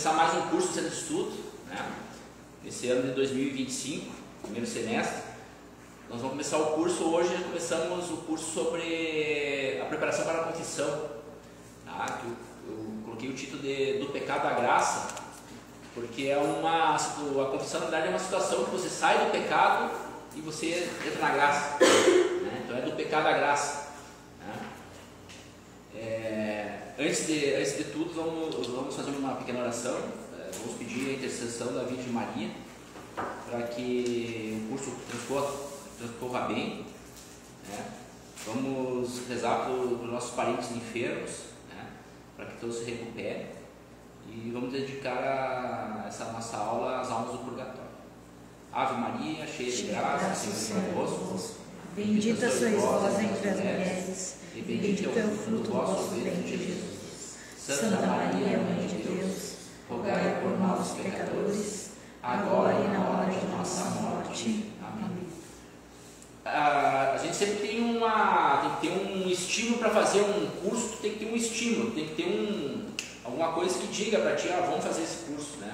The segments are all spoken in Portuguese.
começar mais um curso de centro de estudo, né? Esse ano de 2025, primeiro semestre. Nós vamos começar o curso hoje, começamos o curso sobre a preparação para a confissão. Tá? Eu coloquei o título de Do Pecado à Graça, porque a confissão na verdade é uma situação que você sai do pecado e você entra na graça, né? Então é do pecado à graça, né? Antes de tudo, vamos fazer uma pequena oração. Vamos pedir a intercessão da Virgem Maria para que o curso transcorra bem, né? Vamos rezar por nossos parentes enfermos, né? Para que todos se recuperem, e vamos dedicar essa nossa aula às almas do purgatório. Ave Maria, cheia de graça, o Senhor é convosco. Bendita sois vós entre as mulheres, e bendito é o fruto do vosso ventre, Jesus. Santa Maria, Mãe de Deus, rogai por nós, pecadores, agora e na hora de nossa morte. Amém. A gente sempre tem que ter um estímulo para fazer um curso. Tem que ter um estímulo, tem que ter alguma coisa que diga para ti, vamos fazer esse curso, né?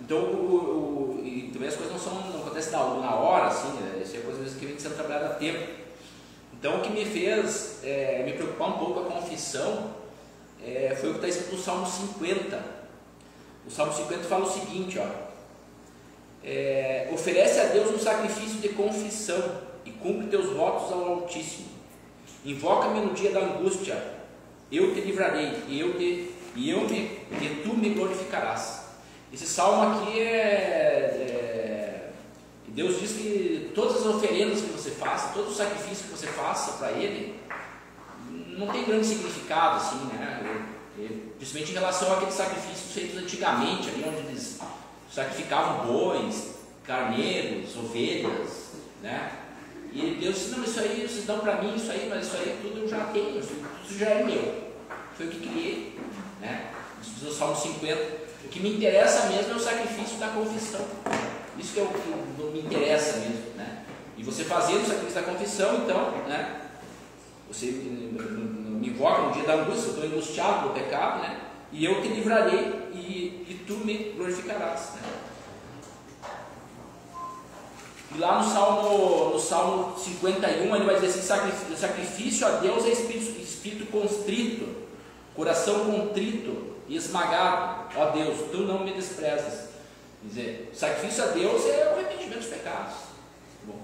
Então, e também as coisas não acontecem na hora, assim, né? Isso é coisa que vem sendo trabalhada há tempo. Então, o que me fez me preocupar um pouco com a confissão foi o que está escrito no Salmo 50. O Salmo 50 fala o seguinte, oferece a Deus um sacrifício de confissão e cumpre teus votos ao Altíssimo. Invoca-me no dia da angústia, eu te livrarei, e tu me glorificarás. Esse salmo aqui Deus diz que todas as oferendas que você faça, todo o sacrifício que você faça para Ele, não tem grande significado, assim, né? Principalmente em relação àqueles sacrifícios feitos antigamente, ali onde eles sacrificavam bois, carneiros, ovelhas, né? E Deus disse, não, isso aí vocês dão para mim, isso aí, mas isso aí tudo eu já tenho, isso já é meu, foi o que criei, né? Isso diz o Salmo 50. O que me interessa mesmo é o sacrifício da confissão. Isso que é o que me interessa mesmo, né? E você fazendo o sacrifício da confissão, então, né? Você me invoca no dia da angústia, eu estou angustiado pelo pecado, né? E eu te livrarei e tu me glorificarás, né? E lá no Salmo 51, ele vai dizer assim, sacrifício a Deus é espírito constrito, coração contrito e esmagado. Ó Deus, tu não me desprezas. Quer dizer, sacrifício a Deus é o arrependimento dos pecados. Bom,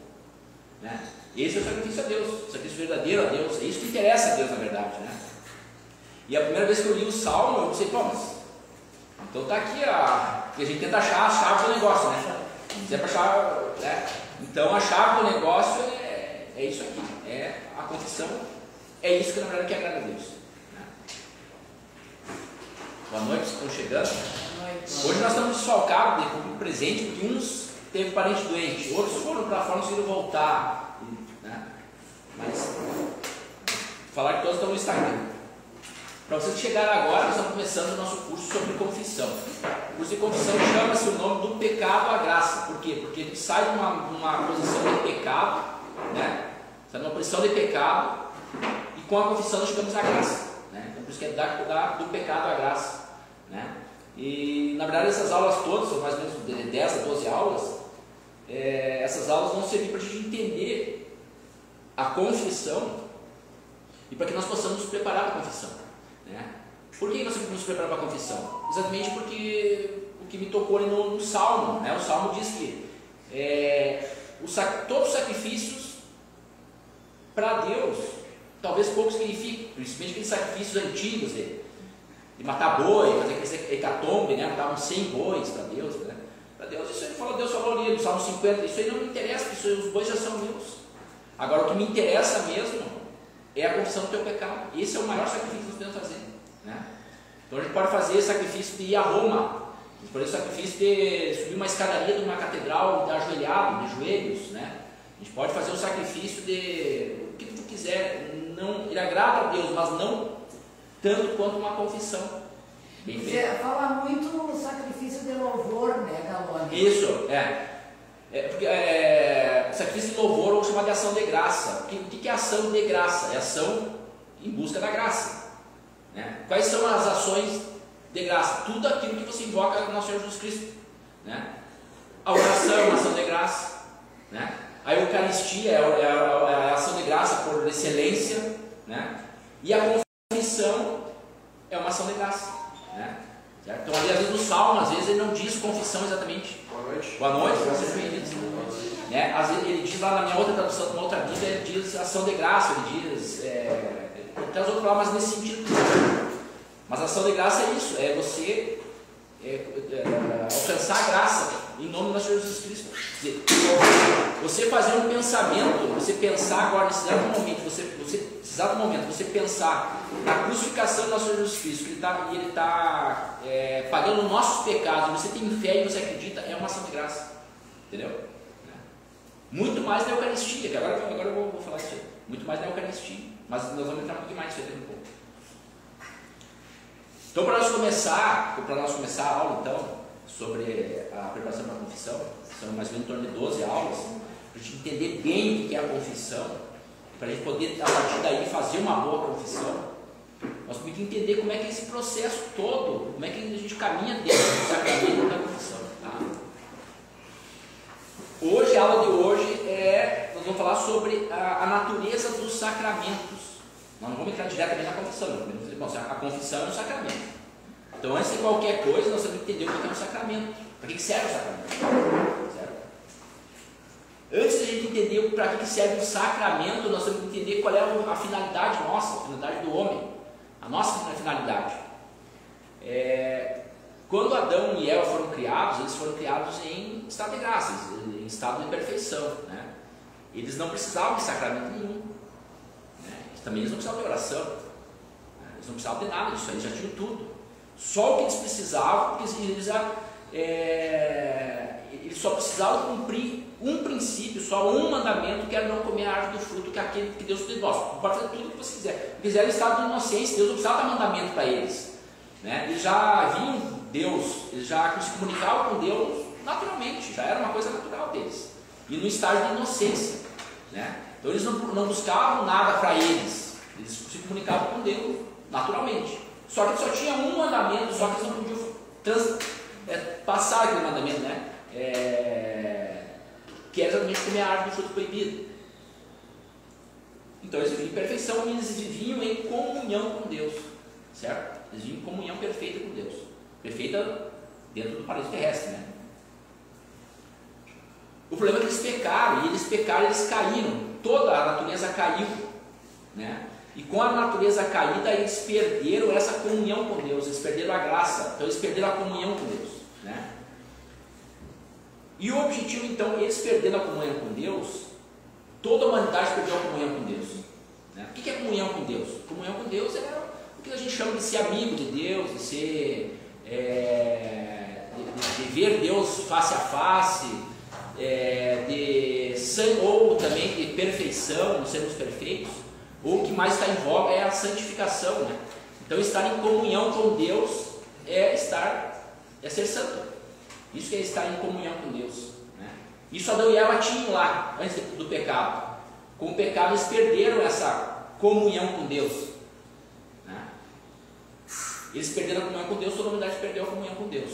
né? Esse é o sacrifício a Deus, o sacrifício verdadeiro a Deus. É isso que interessa a Deus, na verdade, né? E a primeira vez que eu li o Salmo, eu pensei, mas então tá aqui que a gente tenta achar a chave do negócio, né? Se é para achar, né? Então a chave do negócio é isso aqui, é a confissão, é isso que na verdade que agrada a Deus, né? Boa noite, estão chegando. Hoje nós estamos desfalcados de público presente, porque uns teve parente doente, outros foram para fora, não conseguiram voltar, né? Mas falar que todos estão no Instagram. Para vocês que chegaram agora, nós estamos começando o nosso curso sobre confissão. O curso de confissão chama-se o nome do pecado à graça. Por quê? Porque a gente sai de uma posição de pecado, né? Sai de uma posição de pecado, e com a confissão nós chegamos à graça, né? Então por isso que é do pecado à graça, né? E na verdade essas aulas todas, são mais ou menos de 10 a 12 aulas, essas aulas vão servir para a gente entender a confissão e para que nós possamos nos preparar para a confissão, né? Por que nós temos que nos preparar para a confissão? Exatamente porque o que me tocou ali no Salmo, né? O Salmo diz que todos os sacrifícios para Deus talvez pouco signifiquem, principalmente aqueles sacrifícios antigos de matar boi, fazer aquele hecatombe, né? Matavam 100 bois para Deus, né? Para Deus, isso aí Deus falou ali no Salmo 50, isso aí não me interessa, porque os bois já são meus. Agora o que me interessa mesmo é a confissão do teu pecado. Esse é o maior sacrifício que nós podemos fazer, né? Então a gente pode fazer sacrifício de ir a Roma, por exemplo, sacrifício de subir uma escadaria de uma catedral ajoelhado, de joelhos, né? A gente pode fazer o sacrifício de o que tu quiser, não, ele agrada a Deus, mas não tanto quanto uma confissão. Você fala muito no sacrifício de louvor, né, Galone? Isso, sacrifício de louvor ou chamado de ação de graça. O que é ação de graça? É ação em busca da graça, né? Quais são as ações de graça. Tudo aquilo que você invoca no nosso Senhor Jesus Cristo, né? A oração é uma ação de graça, né? A Eucaristia é a ação de graça por excelência, né? E a confissão é uma ação de graça, né? Certo? Então, ali, às vezes, no Salmo, às vezes, ele não diz confissão exatamente. Boa noite, vocês bem-vindos. Né? Às vezes, ele diz lá na minha outra tradução, na outra Bíblia, ele diz ação de graça, ele diz, tem as outras palavras nesse sentido. Mas a ação de graça é isso, é você alcançar a graça em nome do nosso Senhor Jesus Cristo. Quer dizer, você fazer um pensamento, você pensar agora nesse exato momento, você pensar na crucificação do nosso Senhor Jesus Cristo, que ele está pagando nossos pecados, você tem fé e você acredita, é uma ação de graça. Entendeu? Muito mais na Eucaristia, que agora eu vou falar isso aí. Muito mais na Eucaristia, mas nós vamos entrar um pouquinho mais nisso aí daqui a pouco. Então, para nós começar a aula, então, sobre a preparação para a confissão, são mais ou menos em torno de 12 aulas, para a gente entender bem o que é a confissão, para a gente poder, a partir daí, fazer uma boa confissão. Nós temos que entender como é que é esse processo todo, como é que a gente caminha dentro do sacramento da confissão. Tá? Hoje, a aula de hoje nós vamos falar sobre a natureza dos sacramentos. Nós não vamos entrar diretamente na confissão, a confissão é um sacramento. Então, antes de qualquer coisa, nós temos que entender o que é um sacramento. Para que serve o sacramento? Certo? Antes de a gente entender para que serve o sacramento, nós temos que entender qual é a finalidade nossa, a finalidade do homem, a nossa finalidade. Quando Adão e Eva foram criados, eles foram criados em estado de graça, em estado de perfeição. Né? Eles não precisavam de sacramento nenhum. Né? Também eles não precisavam de oração. Né? Eles não precisavam de nada disso, eles já tinham tudo. Só o que eles precisavam, porque eles só precisavam cumprir um princípio, só um mandamento, que era não comer a árvore do fruto, que é aquele que Deus deu. Pode fazer tudo o que você quiser. Eles eram em estado de inocência, Deus não precisava dar mandamento para eles. Né? Eles já viam Deus, eles já se comunicavam com Deus naturalmente, já era uma coisa natural deles. E no estágio de inocência. Né? Então eles não buscavam nada para eles, eles se comunicavam com Deus naturalmente. Só que só tinha um mandamento, só que eles não podiam passar aquele mandamento, né? Que era exatamente comer a árvore do fruto proibido. Então eles viviam em perfeição e eles viviam em comunhão com Deus, certo? Eles viviam em comunhão perfeita com Deus, perfeita dentro do paraíso terrestre, né? O problema é que eles pecaram, eles caíram, toda a natureza caiu, né? E com a natureza caída, eles perderam essa comunhão com Deus, eles perderam a graça, então eles perderam a comunhão com Deus, né? E o objetivo, então, eles perderam a comunhão com Deus, toda a humanidade perdeu a comunhão com Deus. Né? O que é comunhão com Deus? Comunhão com Deus é o que a gente chama de ser amigo de Deus, de ser, de ver Deus face a face, ou também de perfeição, sermos perfeitos. Ou o que mais está em voga é a santificação, né? Então, estar em comunhão com Deus é ser santo. Isso que é estar em comunhão com Deus, né? Isso Adão e Eva tinham lá, antes do pecado. Com o pecado, eles perderam essa comunhão com Deus, né? Eles perderam a comunhão com Deus, toda a humanidade perdeu a comunhão com Deus.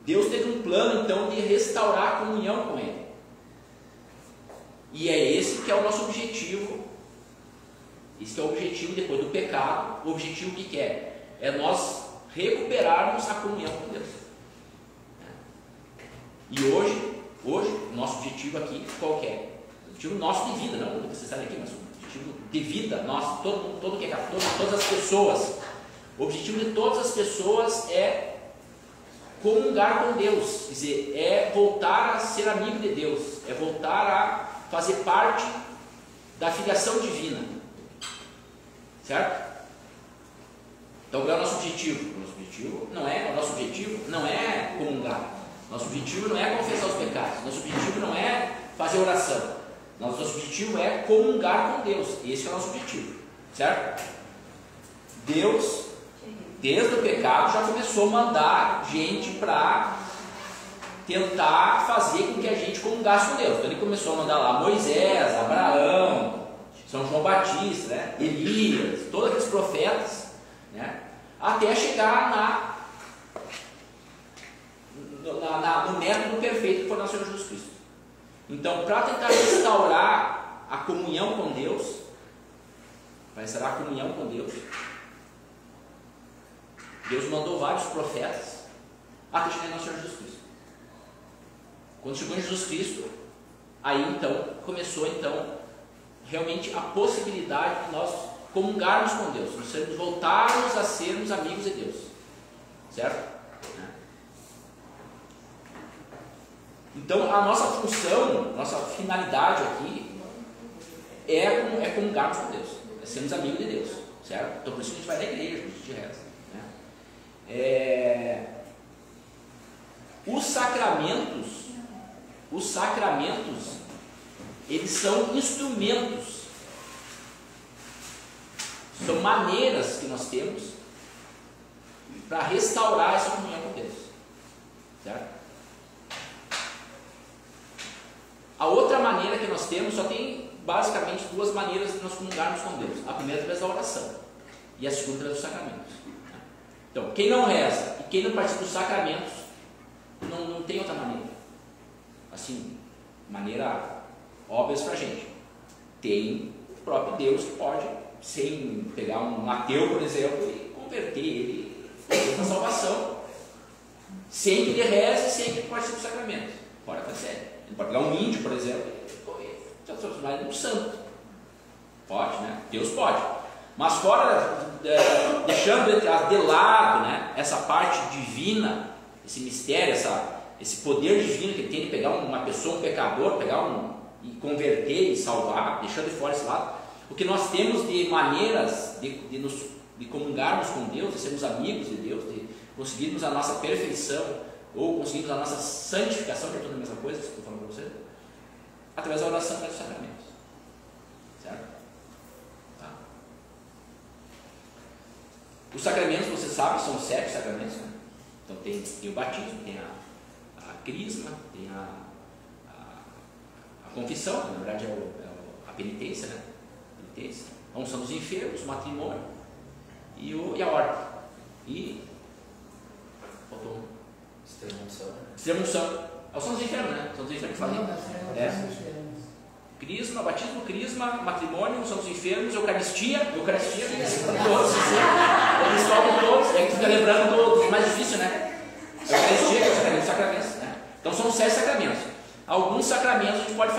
Deus teve um plano, então, de restaurar a comunhão com Ele. E é esse que é o nosso objetivo. Esse é o objetivo depois do pecado. O objetivo que é? É nós recuperarmos a comunhão com Deus. E hoje o nosso objetivo aqui qual que é? O objetivo nosso de vida, não vocês estarem aqui, mas o objetivo de vida nosso, todas as pessoas. O objetivo de todas as pessoas é comungar com Deus, quer dizer, é voltar a ser amigo de Deus, é voltar a fazer parte da filiação divina. Certo? Então qual é o nosso objetivo? O nosso objetivo não é comungar. Nosso objetivo não é confessar os pecados. Nosso objetivo não é fazer oração. Nosso objetivo é comungar com Deus. Esse é o nosso objetivo. Certo? Deus, desde o pecado, já começou a mandar gente para tentar fazer com que a gente comungasse com Deus. Então ele começou a mandar lá Moisés, Abraão, São João Batista, né? Elias, todos aqueles profetas, né? até chegar no método perfeito que foi nosso Senhor Jesus Cristo. Então, para tentar restaurar a comunhão com Deus, Deus mandou vários profetas até chegar em nosso Senhor Jesus Cristo. Quando chegou em Jesus Cristo, aí então começou realmente a possibilidade de nós comungarmos com Deus, nós voltarmos a sermos amigos de Deus, certo? Então a nossa função, nossa finalidade aqui é comungarmos com Deus, é sermos amigos de Deus, certo? Então por isso que a gente vai na igreja, por isso que a gente reza, né? Os sacramentos, eles são instrumentos, são maneiras que nós temos para restaurar essa comunhão com Deus, certo? A outra maneira que nós temos, só tem basicamente duas maneiras de nós comungarmos com Deus. A primeira é através da oração e a segunda é através dos sacramentos. Então, quem não reza e quem não participa dos sacramentos, não tem outra maneira. Assim, maneira óbvia para a gente. Tem o próprio Deus que pode, sem pegar um ateu, por exemplo, e converter ele na salvação, sem que ele reze, sem que ele participe dos sacramentos. Pode acontecer. Ele pode pegar um índio, por exemplo, e transformar ele num santo. Pode, né? Deus pode. Mas fora, deixando de lado, né, essa parte divina, esse mistério, esse poder divino que ele tem de pegar uma pessoa, um pecador, e converter e salvar, deixando de fora esse lado, o que nós temos de maneiras de comungarmos com Deus, de sermos amigos de Deus, de conseguirmos a nossa perfeição, ou conseguirmos a nossa santificação, que é toda a mesma coisa que eu estou falando para você, através da oração e dos sacramentos. Certo? Tá. Os sacramentos, você sabe, são 7 sacramentos, né? Então tem o batismo, tem a crisma, tem a confissão, que na verdade a penitência, né? A unção dos enfermos, o matrimônio e a ordem. E faltou um. Extrema-unção. A unção dos enfermos, né? São dos enfermos que fazem. Crisma, batismo, crisma, matrimônio, unção dos enfermos, Eucaristia, todos, eles faltam todos, é que fica lembrando do mais difícil, né? Eucaristia, que é o sacramento, né? Então são 7 sacramentos. Alguns sacramentos a gente pode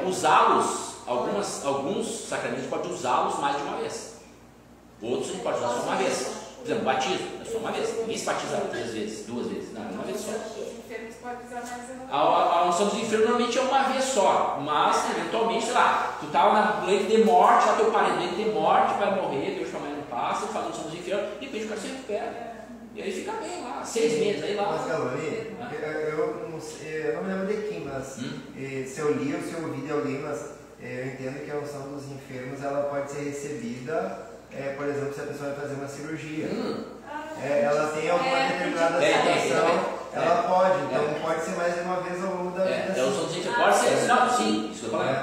usá-los, alguns sacramentos a gente pode usá-los mais de uma vez. Outros a gente pode usar só uma vez. Por exemplo, batismo, é só uma vez. Ninguém se batiza 3 vezes, 2 vezes, não, uma vez só. A unção dos enfermos normalmente é uma vez só, mas eventualmente, sei lá, tu estava no leito de morte, lá teu parente leito de morte, vai morrer, Deus amanhã não passa, faz a unção dos enfermos, e de repente o cara se recupera. E aí fica bem lá, 6 meses, aí lá. Mas Galvani, eu não me lembro de quem, mas se eu li ou se eu ouvi de alguém, mas eu entendo que a unção dos enfermos ela pode ser recebida, por exemplo, se a pessoa vai fazer uma cirurgia. Ela tem alguma determinada situação, ela pode, então pode ser mais de uma vez ao longo da vida. A unção dos enfermos pode ser, não, sim, isso que eu falei.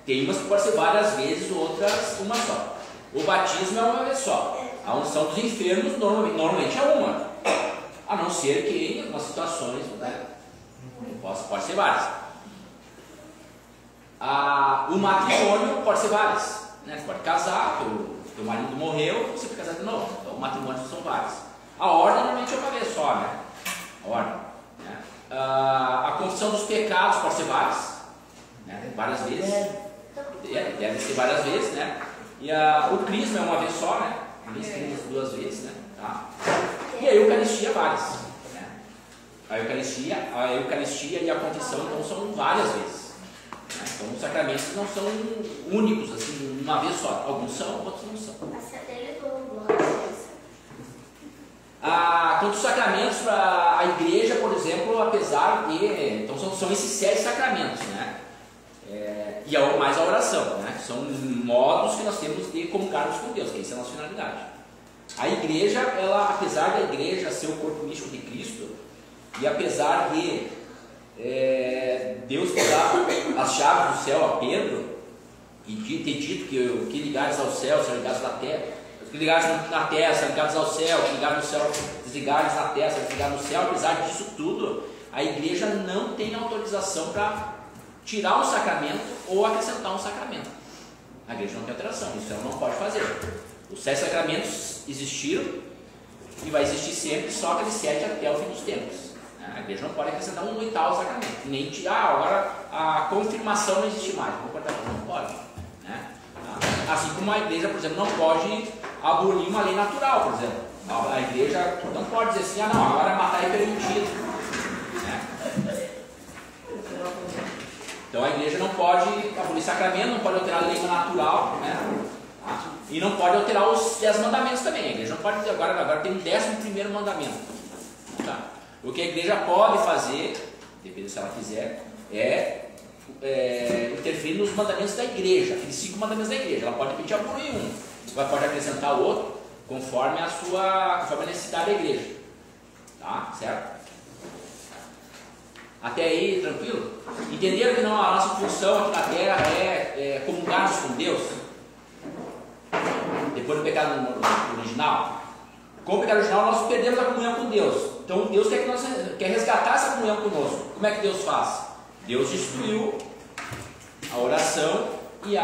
Tem umas que pode ser várias vezes, outras uma só. O batismo é uma vez só. A unção dos enfermos normalmente é uma, a não ser que em algumas situações, né, pode ser várias. O matrimônio pode ser várias, né? Você pode casar, teu marido morreu, você fica casado de novo. Então o matrimônio são vários. A ordem normalmente é uma vez só, né? A ordem, né? A confissão dos pecados pode ser várias, né? Várias vezes. Deve ser várias vezes, né? E o crisma é uma vez só, né? Duas vezes, né? Tá? E a Eucaristia várias, né? A Eucaristia e a confissão então são várias vezes, né? Então os sacramentos não são únicos, assim, uma vez só. Alguns são, outros não são. Quanto aos sacramentos para a igreja, por exemplo, apesar de... Então são esses 7 sacramentos, né? E mais a oração, né? São modos que nós temos de comunicarmos com Deus, que essa é a nossa finalidade. A igreja, apesar da igreja ser o corpo místico de Cristo, e apesar de Deus dar as chaves do céu a Pedro, e ter dito que o que ligares ao céu serão ligados na terra, os que ligares na terra serão ligados ao céu, os que ligares no céu, desligares na terra serão desligados no céu. Apesar disso tudo, a igreja não tem autorização para tirar um sacramento ou acrescentar um sacramento. A igreja não tem alteração, isso ela não pode fazer. Os 7 sacramentos existiram e vai existir sempre, só que eles 7 até o fim dos tempos. A igreja não pode acrescentar um 8º sacramento, nem tirar, agora a confirmação não existe mais, não pode. Né? Assim como a igreja, por exemplo, não pode abolir uma lei natural, por exemplo. A igreja não pode dizer assim, não, agora matar é permitido. Né? Então a igreja não pode abolir sacramento, não pode alterar a lei natural, né? E não pode alterar os 10 mandamentos também. A igreja não pode dizer, agora tem um 11º mandamento. Tá? O que a igreja pode fazer, depende se ela quiser, é interferir nos mandamentos da igreja, aqueles 5 mandamentos da igreja. Ela pode pedir abolir um, ela pode acrescentar o outro, conforme a necessidade da igreja. Tá? Certo? Até aí, tranquilo? Entenderam que não, a nossa função aqui na terra é comungarmos com Deus? Depois do pecado original? Com o pecado original nós perdemos a comunhão com Deus. Então Deus quer resgatar essa comunhão conosco. Como é que Deus faz? Deus instituiu a oração e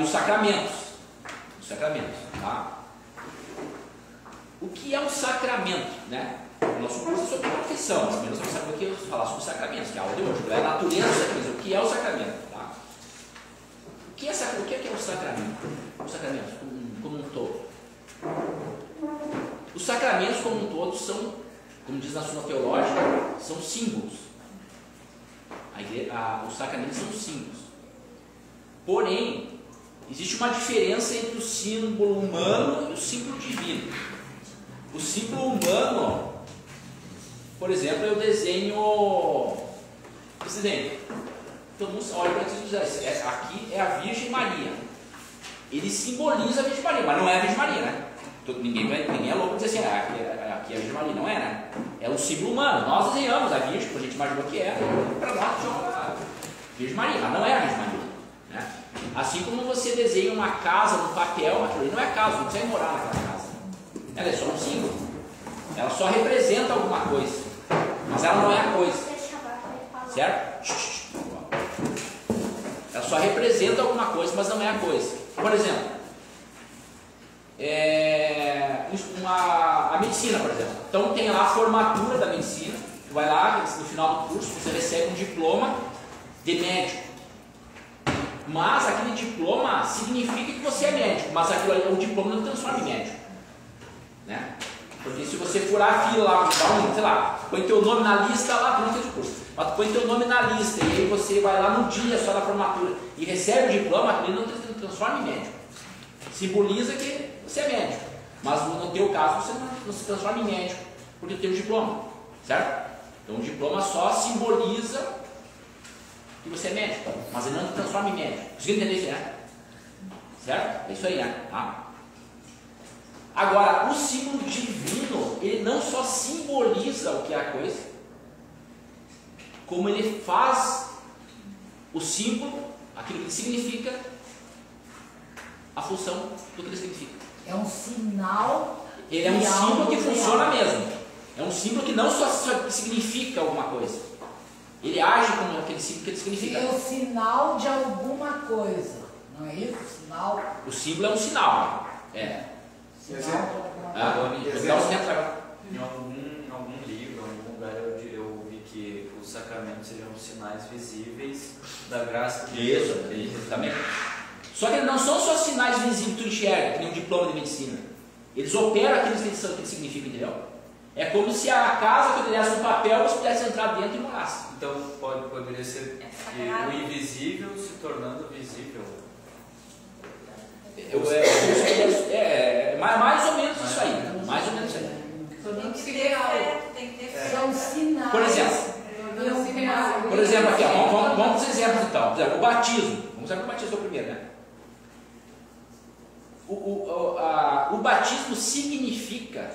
os sacramentos. Os sacramentos, tá? O que é um sacramento, né? O nosso curso é sobre confissão, mas menos vamos saber o que eu falar sobre sacramentos, que é a aula de hoje, é a natureza do sacramento, o que é o sacramento, tá? O que é o sacramento? Os sacramentos como um todo. Os sacramentos como um todo são, como diz na Suma Teológica, são símbolos. Os sacramentos são símbolos. Porém, existe uma diferença entre o símbolo humano e o símbolo divino. O símbolo humano, por exemplo, eu desenho esse desenho. Todo mundo olha para isso e diz, aqui é a Virgem Maria. Ele simboliza a Virgem Maria, mas não é a Virgem Maria, né? Ninguém é louco dizer assim, aqui é a Virgem Maria, não é, né? É um símbolo humano. Nós desenhamos a Virgem, porque a gente imaginou que era, para nós tinha a Virgem Maria, mas não é a Virgem Maria. Né? Assim como você desenha uma casa no papel, aquilo ali não é casa, não precisa morar naquela casa. Ela é só um símbolo. Ela só representa alguma coisa, mas ela não é a coisa. Certo? Ela só representa alguma coisa, mas não é a coisa. Por exemplo, a medicina, por exemplo. Então tem lá a formatura da medicina. Tu vai lá, no final do curso, você recebe um diploma de médico. Mas aquele diploma significa que você é médico, mas o diploma não transforma em médico. Né? Porque se você furar a fila lá, sei lá, põe teu nome na lista lá, tu não fez o curso, mas tu põe teu nome na lista e aí você vai lá no dia só da formatura e recebe o diploma, aquele não transforma em médico. Simboliza que você é médico, mas no teu caso você não se transforma em médico porque tem o diploma, certo? Então o diploma só simboliza que você é médico, mas ele não se transforma em médico. Conseguiu entender isso, né? Certo? É isso aí, né? Tá? Agora, o símbolo divino, ele não só simboliza o que é a coisa, como ele faz o símbolo, aquilo que significa, a função do que ele significa. É um sinal. Ele é um símbolo que funciona mesmo. É um símbolo que não só significa alguma coisa. Ele age como aquele símbolo que ele significa. É o sinal de alguma coisa, não é isso? Sinal. O símbolo é um sinal. É. Em algum livro, em algum lugar eu vi que os sacramentos seriam sinais visíveis da graça de Deus. Isso, também. Só que eles não são só sinais visíveis que tu enxerga, que nem um diploma de medicina. Eles operam aqueles que eles significam, entendeu? É como se a casa que eu tivesse um papel, você pudesse entrar dentro e morasse. Então poderia ser o invisível se tornando visível. Mais ou menos isso aí. Mais ou menos isso aí. Tem que ter são sinais. Por exemplo, aqui, ó, vamos para os exemplos então. Por exemplo, o batismo. Vamos usar o batismo primeiro, né? O batismo significa.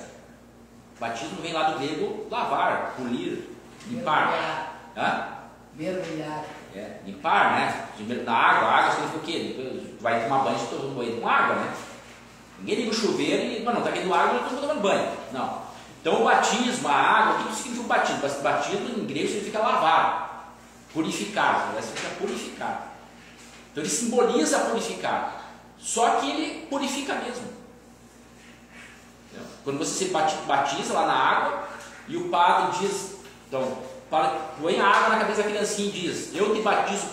Batismo vem lá do grego lavar, polir, limpar. Mergulhar. Limpar, né? Primeiro na água, a água significa o quê? Depois vai tomar banho, você toma banho com água, né? Ninguém liga o chuveiro e, não, está caindo água, eu estou tomando banho. Não. Então o batismo, a água, o que significa o batismo? O batismo em grego significa lavar, purificar, significa purificar. Então ele simboliza purificar, só que ele purifica mesmo. Quando você se batiza lá na água e o padre diz, então, põe a água na cabeça da criancinha e diz, eu te batizo.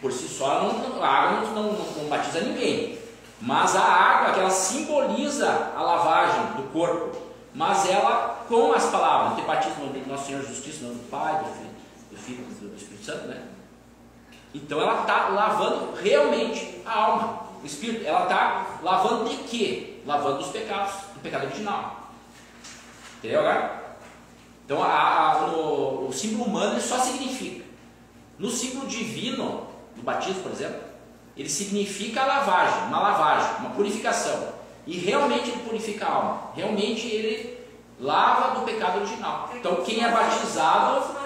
Por si só, a água não batiza ninguém, mas a água, que ela simboliza a lavagem do corpo, mas ela, com as palavras, te batizo no nome do nosso Senhor Jesus Cristo, no nome do Pai, do Filho e do Espírito Santo, né? Então ela está lavando realmente a alma, o espírito. Ela está lavando de quê? Lavando os pecados, do pecado original. Entendeu agora? Então o símbolo humano ele só significa. No símbolo divino, do batismo, por exemplo, ele significa a lavagem, uma purificação. E realmente ele purifica a alma. Realmente ele lava do pecado original. Então quem é batizado...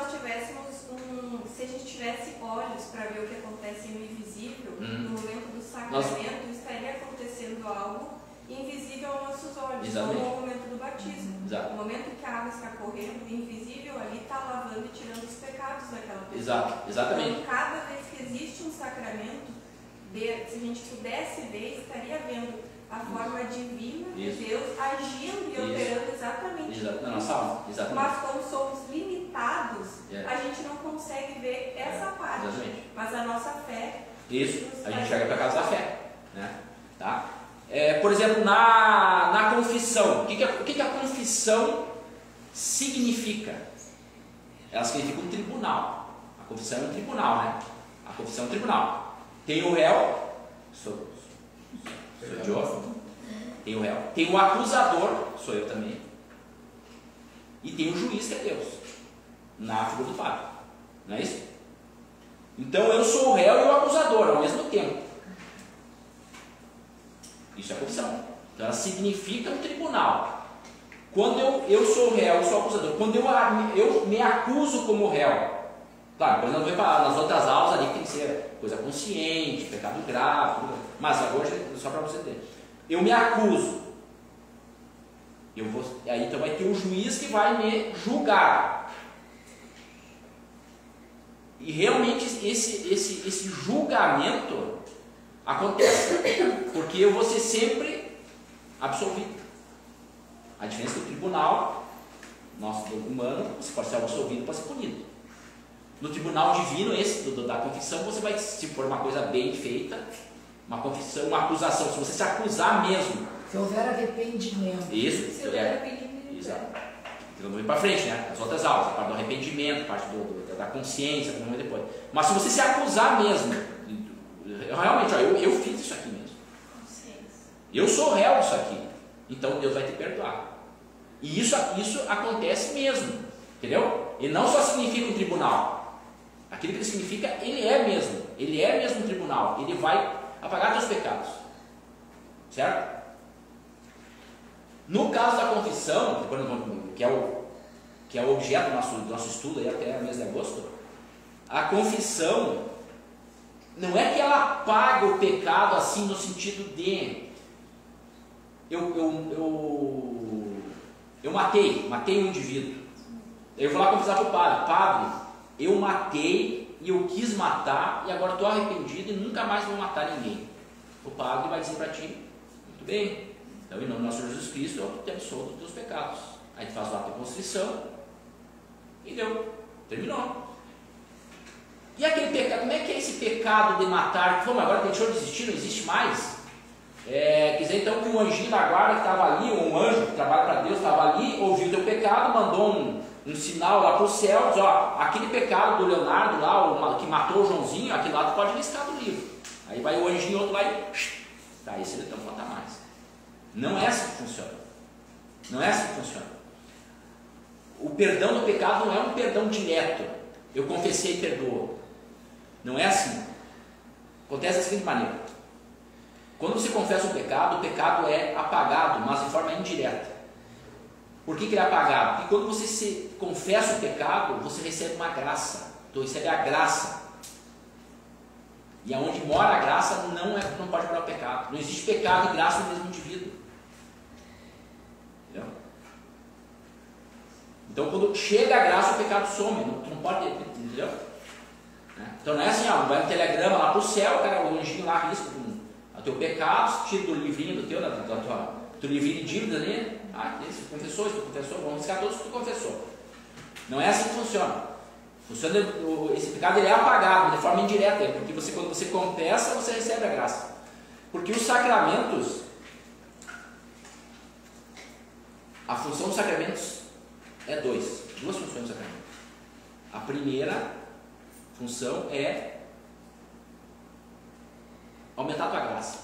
Se a gente tivesse olhos para ver o que acontece no invisível, no momento do sacramento, estaria acontecendo algo invisível aos nossos olhos, Exatamente. como o momento do batismo. Exato. No momento que a água está correndo, o invisível ali está lavando e tirando os pecados daquela pessoa. Exato. Exatamente. Então, cada vez que existe um sacramento, se a gente pudesse ver, estaria vendo a forma divina de Deus agindo e operando exatamente na nossa alma. Exatamente. Mas como somos limitados, a gente não consegue ver essa parte. Exatamente. Mas a nossa fé... Isso, a gente chega para casa da fé. Né? Tá? Por exemplo, na confissão, o que a confissão significa? Ela significa um tribunal. A confissão é um tribunal, né? A confissão é um tribunal. Tem o réu, sou Diogo, tem o réu, tem o acusador, sou eu também, e tem o juiz, que é Deus, na figura do Padre. Não é isso? Então eu sou o réu e o acusador ao mesmo tempo. Isso é a confissão. Então ela significa um tribunal. Quando eu sou o réu, eu sou o acusador. Quando eu me acuso como réu, claro, depois nós vamos ver nas outras aulas ali que tem que ser coisa consciente, pecado grave, mas hoje só para você ter. Eu me acuso. Aí então vai ter o juiz que vai me julgar. E realmente esse julgamento acontece, porque eu vou ser sempre absolvido. A diferença do tribunal nosso humano, você pode ser absolvido, pode ser punido. No tribunal divino, esse da confissão, você vai, se for uma coisa bem feita, uma confissão, uma acusação, se você se acusar mesmo. Se houver arrependimento. Isso. Se houver arrependimento. Exato. Então vamos ir para frente, né? As outras aulas, a parte do arrependimento, a parte da consciência, vamos ver depois. Mas se você se acusar mesmo, realmente, ó, eu fiz isso aqui mesmo. Eu sou réu disso aqui. Então Deus vai te perdoar. E isso acontece mesmo. Entendeu? E não só significa um tribunal. Aquilo que ele significa, ele é mesmo um tribunal. Ele vai apagar teus pecados. Certo? No caso da confissão, que é o objeto do nosso estudo aí até o mês de agosto, a confissão não é que ela apaga o pecado assim no sentido de eu matei um indivíduo. Eu vou lá confessar para o padre, eu matei e eu quis matar e agora estou arrependido e nunca mais vou matar ninguém. O padre vai dizer para ti, muito bem, então em nome do nosso Senhor Jesus Cristo eu te absolvo dos teus pecados. Aí tu faz lá a tua constrição e deu, terminou. E aquele pecado, como é que é esse pecado de matar? Como agora deixou de existir, não existe mais? Quer dizer então que um anjinho da guarda que estava ali, ou um anjo que trabalha para Deus, estava ali, ouviu o teu pecado, mandou um sinal lá para o céu, diz, ó, aquele pecado do Leonardo lá, que matou o Joãozinho, aquele lá tu pode listar do livro. Aí vai o anjinho outro lá e tá, esse ele não conta mais. Não é assim que funciona. Não é assim que funciona. O perdão do pecado não é um perdão direto. Eu confessei e perdoo. Não é assim. Acontece da seguinte maneira. Quando você confessa o pecado é apagado, mas de forma indireta. Por que ele é apagado? Porque quando você confessa o pecado, você recebe uma graça. Então recebe a graça. E aonde mora a graça não pode morar o pecado. Não existe pecado e graça no mesmo indivíduo. Entendeu? Então quando chega a graça, o pecado some. Tu não pode, entendeu? Então não é assim, vai no telegrama lá pro céu, cara, o anjinho lá risca o teu pecado, tira do livrinho do teu, do livrinho de dívidas ali. Esse tu confessou, vamos riscar todos que tu confessou. Não é assim que funciona. Esse pecado ele é apagado de forma indireta, porque quando você confessa, você recebe a graça. Porque os sacramentos, a função dos sacramentos é duas funções dos sacramentos. A primeira função é aumentar a tua graça.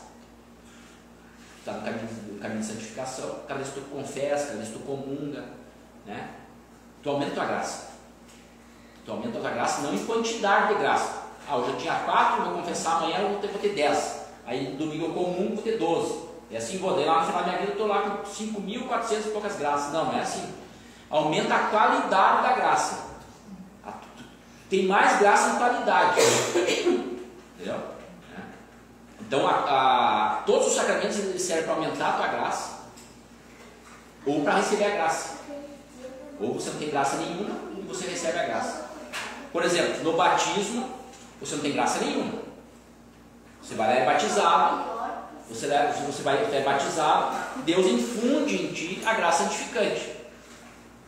Tu está no caminho de santificação, cada vez que tu confessa, cada vez que tu comunga, né? Tu aumenta a tua graça. Tu aumenta a tua graça não em quantidade de graça. Hoje eu tinha 4, vou confessar, amanhã eu vou ter 10. Aí domingo eu comungo, vou ter 12. E assim vou, daí lá no final da minha vida eu estou lá com 5.400 e poucas graças. Não é assim. Aumenta a qualidade da graça. Tem mais graça em qualidade. Entendeu? Então todos os sacramentos eles servem para aumentar a tua graça ou para receber a graça. Ou você não tem graça nenhuma e você recebe a graça. Por exemplo, no batismo você não tem graça nenhuma. Você vai lá e é batizado. Você é batizado, Deus infunde em ti a graça santificante.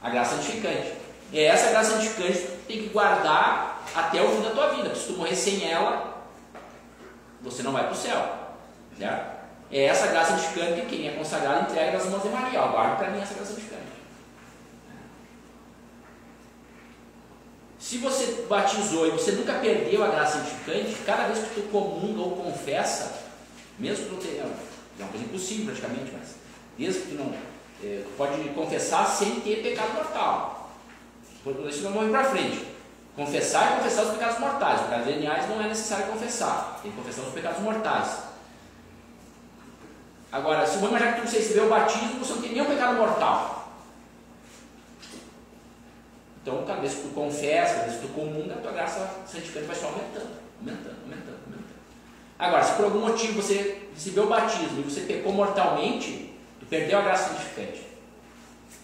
A graça santificante. E essa graça santificante tu tem que guardar até o fim da tua vida. Porque se tu morrer sem ela, você não vai para o céu. Certo? É essa graça santificante que quem é consagrado entrega nas mãos de Maria. Guarda para mim essa graça santificante. Se você batizou e você nunca perdeu a graça santificante, cada vez que tu comunga ou confessa, mesmo que tu não tenha, é uma coisa impossível praticamente, mas desde que tu não pode confessar sem ter pecado mortal. Por isso não morre para frente. Confessar e confessar os pecados mortais. Os pecados veniais não é necessário confessar, tem que confessar os pecados mortais. Agora, se já que você recebeu o batismo, você não tem nenhum pecado mortal. Então, cada vez que tu confessa, cada vez que tu comunga, a tua graça santificante vai só aumentando. Agora, se por algum motivo você recebeu o batismo e você pecou mortalmente, tu perdeu a graça santificante.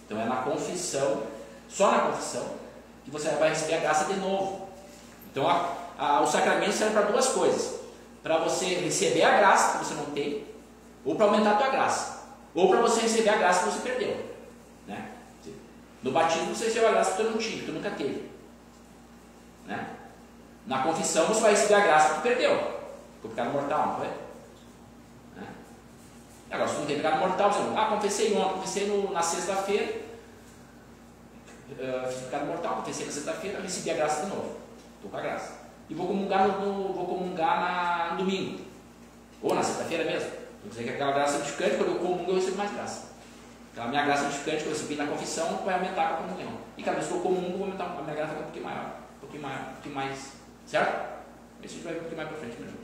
Então é na confissão, só na confissão, que você vai receber a graça de novo. Então o sacramento serve para duas coisas: para você receber a graça que você não tem, ou para aumentar a tua graça, ou para você receber a graça que você perdeu, né? No batismo você recebeu a graça que tu não tinha, que tu nunca teve, né? Na confissão você vai receber a graça que tu perdeu, o pecado mortal, não foi? Né? Agora, se tu não tem pecado mortal, você confessei ontem, confessei na sexta-feira, fiz pecado mortal, confessei na sexta-feira, recebi a graça de novo, estou com a graça. E vou comungar no domingo, ou na sexta-feira mesmo. Vou dizer que aquela graça santificante, quando eu comungo, eu recebo mais graça. Aquela minha graça santificante que eu recebi na confissão vai aumentar com a comunhão. E cada vez que eu comungo, vou aumentar a minha graça um pouquinho maior, um pouquinho mais, certo? Esse a gente vai ver um pouquinho mais para frente mesmo.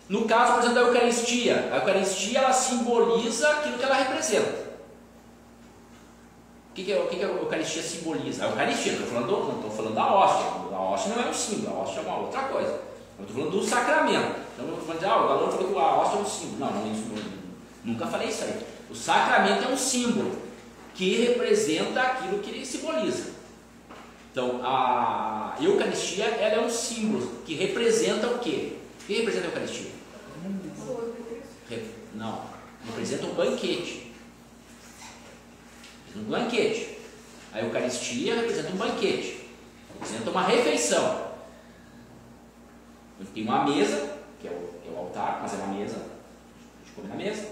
No caso, por exemplo, da Eucaristia, a Eucaristia ela simboliza aquilo que ela representa. O que a Eucaristia simboliza? A Eucaristia, não estou falando da hóstia. A hóstia não é um símbolo, a hóstia é uma outra coisa. Eu estou falando do sacramento. Então eu estou falando, o Galão falou que a hóstia é um símbolo. Não, nunca falei isso aí. O sacramento é um símbolo que representa aquilo que ele simboliza. Então a Eucaristia ela é um símbolo que representa o quê? O que representa a Eucaristia? Não, representa um banquete. Um banquete. A Eucaristia representa um banquete, representa uma refeição. Tem uma mesa, que é o altar, mas é uma mesa, a gente come na mesa.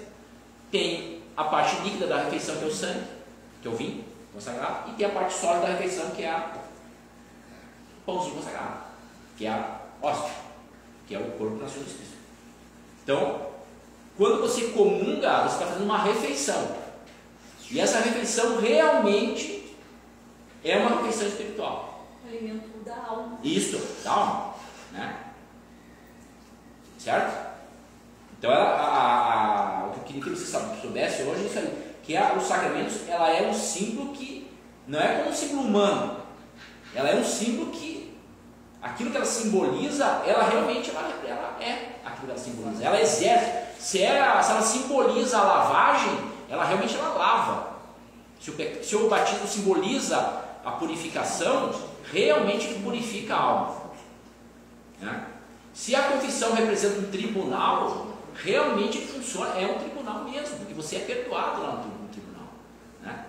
Tem a parte líquida da refeição, que é o sangue, que é o vinho consagrado, e tem a parte sólida da refeição, que é o pãozinho consagrado, que é a hóstia, que é o corpo da Jesus Cristo. Então, quando você comunga, você está fazendo uma refeição. E essa refeição realmente é uma refeição espiritual. Alimento da alma. Isso, da alma, né? Certo? Então, o que eu queria que você soubesse hoje é isso aí, que os sacramentos, ela é um símbolo que não é como um símbolo humano. Ela é um símbolo que aquilo que ela simboliza, ela realmente ela é aquilo que ela simboliza. Ela exerce. Se ela simboliza a lavagem, ela realmente ela lava. Se o batismo simboliza a purificação, realmente ele purifica a alma. Né? Se a confissão representa um tribunal, realmente ele funciona, é um tribunal mesmo, porque você é perdoado lá no tribunal. Né?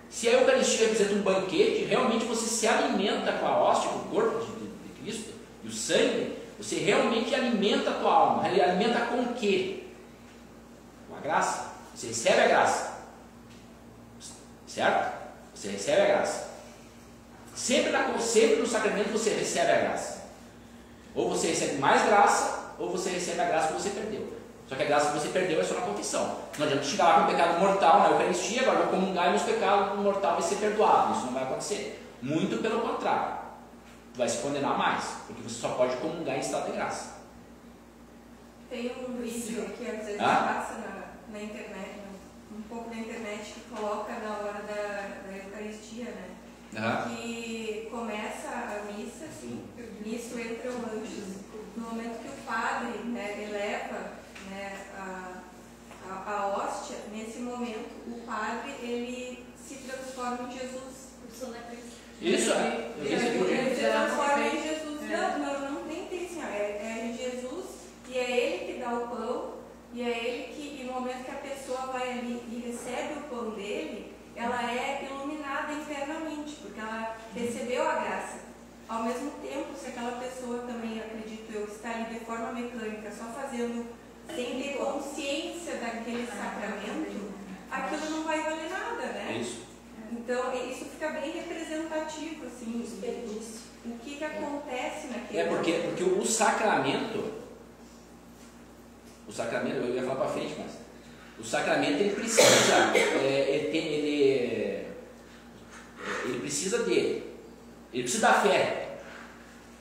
Se a Eucaristia representa um banquete, realmente você se alimenta com a hóstia, com o corpo de Cristo e o sangue, você realmente alimenta a tua alma. Alimenta com o quê? Com a graça. Você recebe a graça. Certo? Você recebe a graça. Sempre no sacramento você recebe a graça. Ou você recebe mais graça, ou você recebe a graça que você perdeu. Só que a graça que você perdeu é só na confissão. Não adianta chegar lá com um pecado mortal na Eucaristia, agora vai comungar e meus pecados mortais vai ser perdoado. Isso não vai acontecer. Muito pelo contrário. Tu vai se condenar mais, porque você só pode comungar em estado de graça. Tem um vídeo que às vezes passa na internet, um pouco na internet, que coloca na hora da Eucaristia, né? Que começa a missa, assim, nisso entram anjos. No momento que o padre, né, eleva, né, a hóstia, nesse momento o padre ele se transforma em Jesus. Isso, ele se transforma em Jesus. Não nem tem assim, é Jesus e é ele que dá o pão e é ele que, no momento que a pessoa vai ali e recebe o pão dele, ela é iluminada internamente, porque ela recebeu a graça. Ao mesmo tempo, se aquela pessoa também, acredito eu, está ali de forma mecânica, só fazendo, sem ter consciência daquele sacramento, aquilo não vai valer nada, né? Isso. Então, isso fica bem representativo, assim, o que acontece naquele porque o sacramento, eu ia falar para frente, mas o sacramento ele precisa, ele precisa da fé.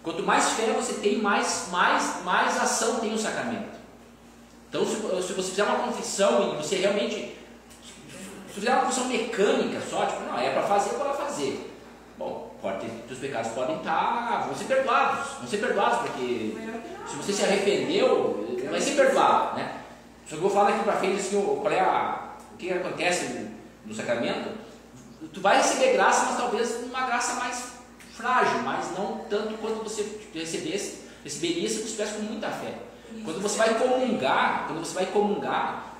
Quanto mais fé você tem, mais ação tem o sacramento. Então, se você fizer uma confissão e você realmente, se fizer uma confissão mecânica só, tipo, não, é para fazer, eu vou fazer. Bom, os pecados vão ser perdoados, porque se você se arrependeu, vai ser perdoado, né? Só que eu vou falar daqui para frente assim, o que acontece no sacramento. Tu vai receber graça, mas talvez uma graça mais frágil, mas não tanto quanto você receberia se você estivesse com muita fé. Quando você vai comungar,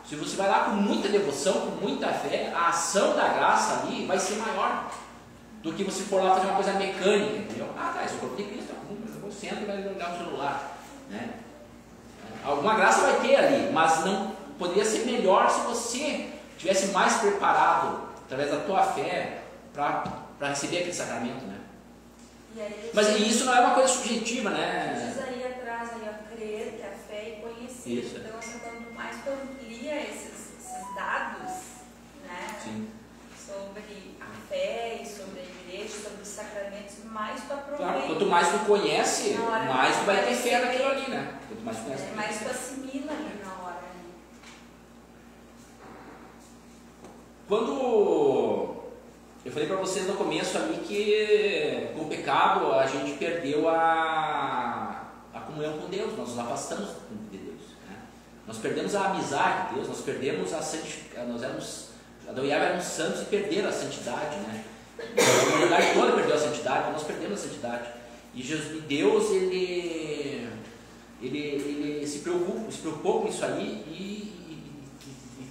se você vai lá com muita devoção, com muita fé, a ação da graça ali vai ser maior do que você for lá fazer uma coisa mecânica, entendeu? Esse é o corpo de Cristo, eu sento e vai olhar o celular, né? Alguma graça vai ter ali, mas não poderia ser melhor se você tivesse mais preparado através da tua fé para receber aquele sacramento, né? Mas isso não é uma coisa subjetiva, né? Precisa ir atrás, a crer, que a fé e conhecer. Isso. Então, assim, quanto mais tu amplia esses dados, né? Sim. Sobre a fé e sobre a igreja, sobre os sacramentos, mais tu aproveita. Claro, quanto mais tu conhece, mais tu vai ter fé naquilo ali, né? Quanto mais tu conhece, mais tu assimila ali na hora. Quando eu falei para vocês no começo ali que com o pecado a gente perdeu a comunhão com Deus, nós nos afastamos de Deus, né? Nós perdemos a amizade de Deus, nós perdemos a santidade, Adão e Eva eram santos e perderam a santidade, né? A humanidade toda perdeu a santidade, nós perdemos a santidade. E Deus, ele se preocupou com isso aí e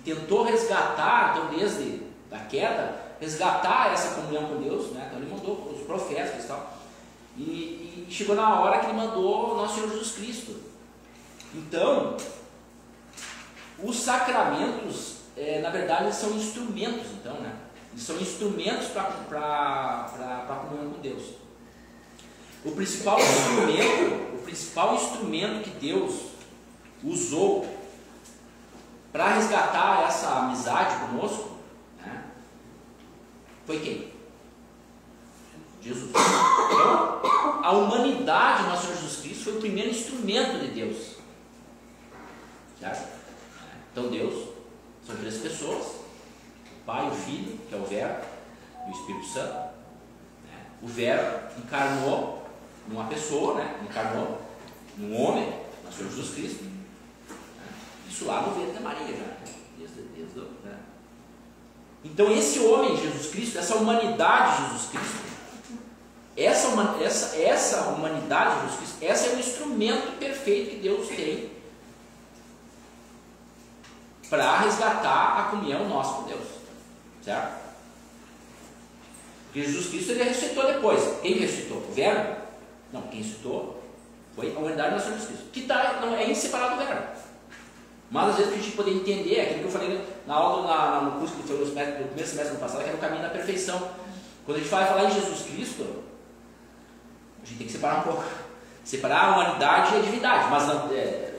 tentou resgatar, então desde a queda, resgatar essa comunhão com Deus, né? Então ele mandou os profetas e tal. E chegou na hora que ele mandou o nosso Senhor Jesus Cristo. Então, os sacramentos, na verdade, eles são instrumentos, então, né? Eles são instrumentos para a comunhão com Deus. O principal instrumento que Deus usou para resgatar essa amizade conosco, né, foi quem? Jesus. Então, a humanidade, nosso Senhor Jesus Cristo, foi o primeiro instrumento de Deus. Certo? Então, Deus são três pessoas: o Pai, o Filho, que é o Verbo, e o Espírito Santo. O Verbo encarnou numa pessoa, né? Encarnou num homem, no Senhor Jesus Cristo. Isso lá no ventre da Maria já. Né? Então esse homem, Jesus Cristo, essa humanidade de Jesus Cristo, essa humanidade de Jesus Cristo, esse é o instrumento perfeito que Deus tem para resgatar a comunhão nossa com Deus. Certo? Porque Jesus Cristo ele ressuscitou depois. Quem ressuscitou? O Verbo? Não, quem ressuscitou foi a humanidade do Senhor Jesus Cristo, que não é inseparável do Verbo. Mas às vezes para a gente poder entender, aquilo que eu falei na aula, no curso que foi no primeiro semestre do ano passado, que era o caminho da perfeição. Quando a gente vai falar em Jesus Cristo, a gente tem que separar um pouco. Separar a humanidade e a divindade, mas não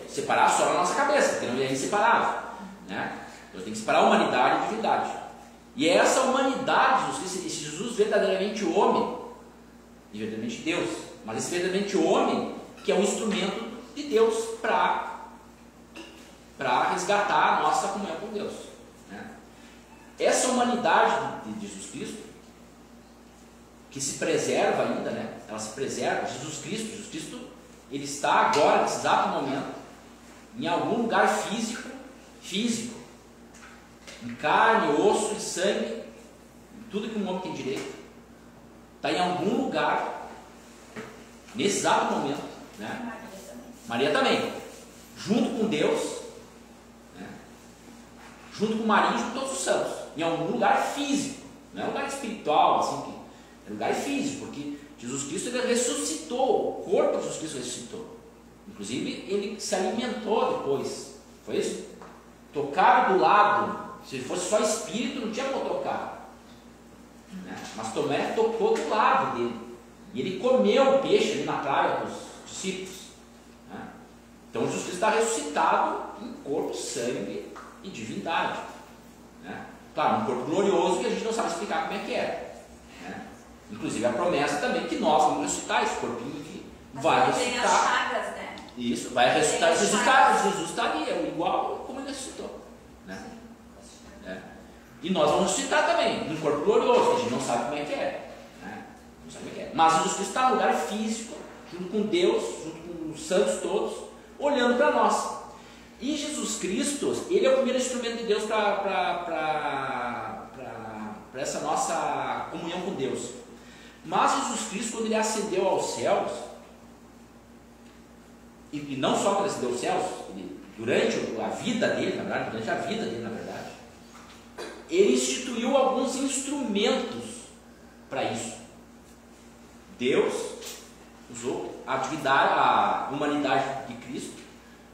separar só na nossa cabeça, porque não é inseparável. Né? Então tem que separar a humanidade e a divindade. E é essa humanidade, esse Jesus verdadeiramente homem, e verdadeiramente Deus, mas esse verdadeiramente homem que é um instrumento de Deus para resgatar a nossa comunhão com Deus. Né? Essa humanidade de Jesus Cristo, que se preserva ainda, né? Ela se preserva. Jesus Cristo, ele está agora, nesse exato momento, em algum lugar físico, em carne, osso e sangue, tudo que um homem tem direito, está em algum lugar, nesse exato momento, né? Maria também, junto com Deus, né? Junto com Maria e junto com todos os santos, em algum lugar físico, não é um lugar espiritual, assim, é um lugar físico, porque Jesus Cristo ele ressuscitou, o corpo de Jesus Cristo ressuscitou, inclusive ele se alimentou depois, foi isso? Tocaram do lado, se fosse só espírito não tinha como tocar, né? Mas Tomé tocou do lado dele, e ele comeu o peixe ali na praia com os discípulos, né? Então Jesus Cristo está ressuscitado em corpo, sangue e divindade, né? Claro, um corpo glorioso que a gente não sabe explicar como é que é, né? Inclusive a promessa também que nós vamos ressuscitar esse corpinho que vai ressuscitar. Tem as chagas, né? Isso, vai ressuscitar. Jesus está ali, é igual como ele ressuscitou, né? E nós vamos ressuscitar também, num corpo glorioso, que a gente não sabe como é que é, né? Não sabe como é que é. Mas Jesus Cristo está no lugar físico, junto com Deus, junto com os santos todos, olhando para nós. E Jesus Cristo, ele é o primeiro instrumento de Deus para essa nossa comunhão com Deus. Mas Jesus Cristo, quando ele ascendeu aos céus, e não só quando ele ascendeu aos céus, durante a vida dele, na verdade, ele instituiu alguns instrumentos para isso. Deus usou a divindade, a humanidade de Cristo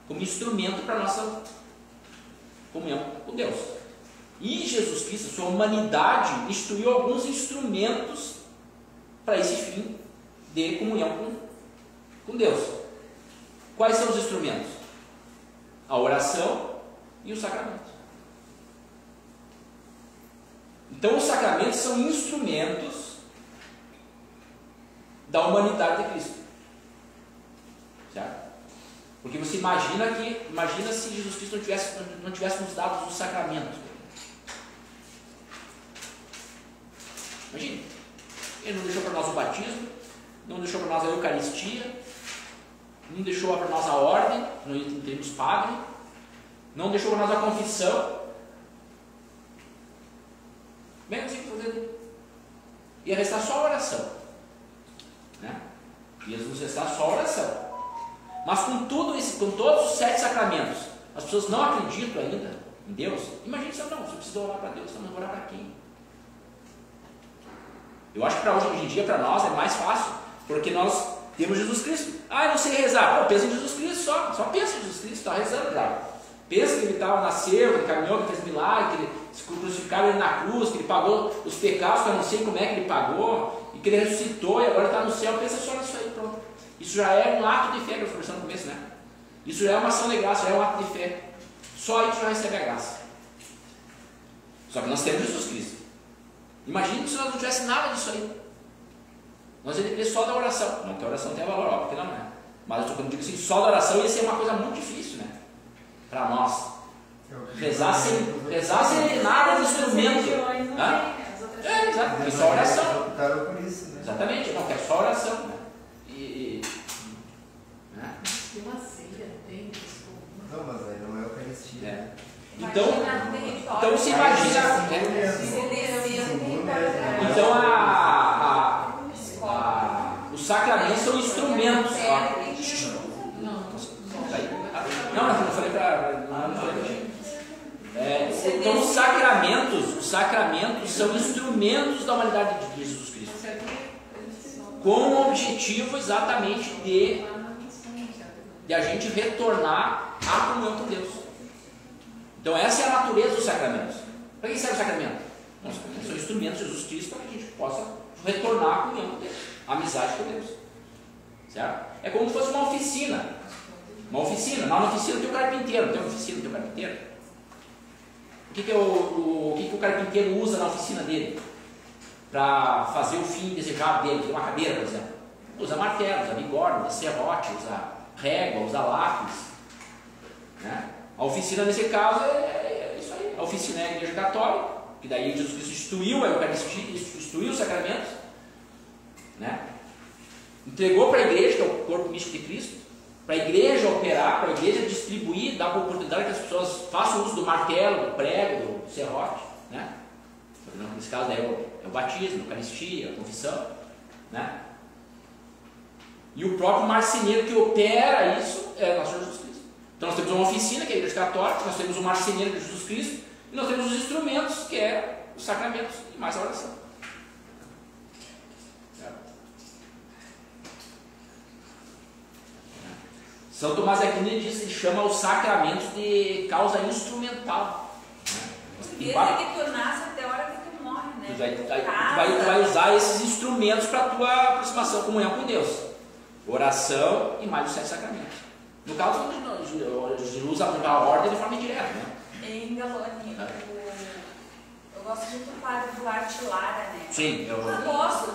como instrumento para a nossa comunhão com Deus. E Jesus Cristo, sua humanidade, instituiu alguns instrumentos para esse fim de comunhão com Deus. Quais são os instrumentos? A oração e o sacramento. Então os sacramentos são instrumentos da humanidade de Cristo. Certo? Porque você imagina se Jesus Cristo não tivesse nos dado os sacramentos. Imagina. Ele não deixou para nós o batismo, não deixou para nós a Eucaristia, não deixou para nós a ordem, não temos padre, não deixou para nós a confissão. Bem assim que fazer. Ia restar só a oração, né? Ia nos restar só a oração. Mas com tudo isso, com todos os 7 sacramentos, as pessoas não acreditam ainda em Deus. Imagina se você precisa orar para Deus, então não orar para quem? Eu acho que para hoje em dia, para nós, é mais fácil, porque nós temos Jesus Cristo. Ah, eu não sei rezar. Pô, pensa em Jesus Cristo só pensa em Jesus Cristo, está rezando já. Pensa que ele nasceu, que ele caminhou, que ele fez milagre, que ele se crucificaram ele na cruz, que ele pagou os pecados, que eu não sei como é que ele pagou, e que ele ressuscitou e agora está no céu. Pensa só nisso aí, pronto. Isso já é um ato de fé, que eu conversando no começo, né? Isso já é uma ação de graça, já é um ato de fé. Só aí tu já recebe a graça. Só que nós temos Jesus Cristo. Imagina se nós não tivesse nada disso aí. Nós ia depender só da oração. Não que a oração tenha valor, óbvio que não é. Mas eu digo assim, só da oração ia ser uma coisa muito difícil, né? Para nós. Rezar sem nada de instrumento. Exato, porque só oração. Por isso, né? Exatamente, não, que é só oração, né? E Então se imagina. Então os sacramentos são instrumentos. Não, eu falei para. Então os sacramentos são instrumentos da humanidade de Jesus Cristo, com o objetivo exatamente de a gente retornar à comunhão com Deus. Então essa é a natureza dos sacramentos. Para que serve o sacramento? Os sacramentos são instrumentos de Jesus Cristo para que a gente possa retornar à comunhão com Deus, à amizade com Deus. Certo? É como se fosse uma oficina. Uma oficina. Na oficina tem o carpinteiro. Não tem uma oficina, tem o carpinteiro. O que o carpinteiro usa na oficina dele? Para fazer o fim desejado dele. Tem uma cadeira, por exemplo. Usa martelo, usa bigorna, usa serrote, usa régua, usa lápis. Né? A oficina nesse caso é isso aí. A oficina é a Igreja Católica, que daí Jesus Cristo instituiu a Eucaristia, instituiu os sacramentos, né? Entregou para a Igreja, que é o corpo místico de Cristo, para a Igreja operar, para a Igreja distribuir, dar a oportunidade que as pessoas façam uso do martelo, do prego, do serrote, né? Nesse caso é o batismo, a Eucaristia, a confissão, né? E o próprio marceneiro que opera isso é nosso Jesus Cristo. Então nós temos uma oficina, que é a Igreja Católica, nós temos o marceneiro, que é Jesus Cristo, e nós temos os instrumentos, que é os sacramentos e mais a oração. São Tomás de Aquino diz, ele chama os sacramentos de causa instrumental. Desde que tu nasce até a hora que tu morre, né? Tu vai usar esses instrumentos para a tua aproximação, comunhão com Deus. Oração e mais os 7 sacramentos. No caso, Jesus usa a ordem de forma indireta, né? Em Galone, eu gosto muito do padre Duarte Lara, né? Sim, eu gosto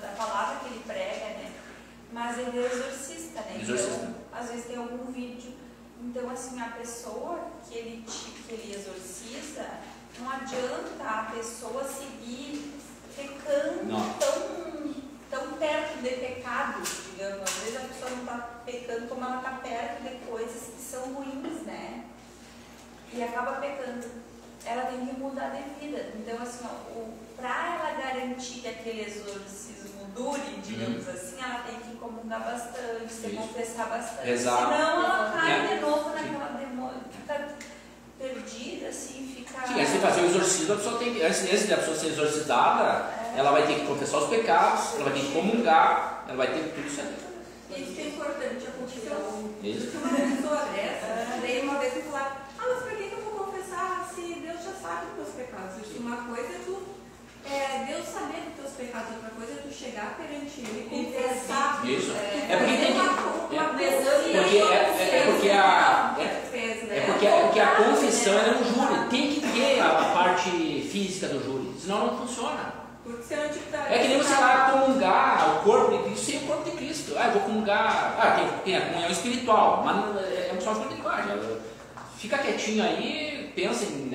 da palavra que ele prega, né? Mas ele é exorcista, né? Então, às vezes tem algum vídeo. Então, assim, a pessoa que ele exorciza, não adianta a pessoa seguir pecando tão perto de pecados, digamos. Às vezes a pessoa não está pecando como ela está perto de coisas que são ruins, né? E acaba pecando. Ela tem que mudar de vida. Então, assim, para ela garantir que aquele exorcismo dure, digamos assim, ela tem que comungar bastante, se confessar bastante. Exato. Senão ela cai de novo naquela demônio, fica perdida, assim, fica... Sim, antes de fazer o exorcismo, a pessoa tem que, antes da pessoa ser exorcizada, ela vai ter que confessar os pecados, ela vai ter que comungar, ela vai ter tudo isso ali. Isso é importante, a confissão. Isso. Se uma pessoa dessa, daí uma vez me falaram, mas por que eu vou confessar se Deus já sabe dos teus pecados? Uma coisa é Deus saber dos teus pecados, outra coisa é tu chegar perante Ele e confessar. Isso. É porque tem porque a confissão é um júri, tem que ter a parte física do júri, senão não funciona. É que nem você vai comungar o corpo de Cristo sem o corpo de Cristo. Eu vou comungar. Tem a comunhão espiritual, mas é só uma linguagem. Fica quietinho aí, pensa em,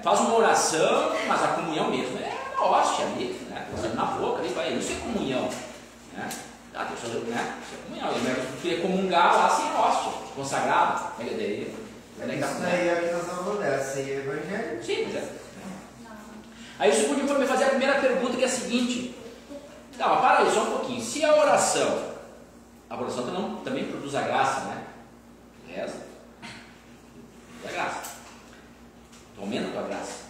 faz uma oração, mas a comunhão mesmo é uma hóstia ali, né? Na boca, ali, isso é comunhão. Né? Isso é comunhão. Eu queria comungar lá sem hóstia, consagrado. Isso daí é que nós vamos mudar, sem evangelho. Sim, mas é. Aí o segundo foi me fazer a primeira pergunta, que é a seguinte: não, para aí só um pouquinho. Se a oração também produz a graça, né? Reza, produz a graça, tu aumenta a tua graça.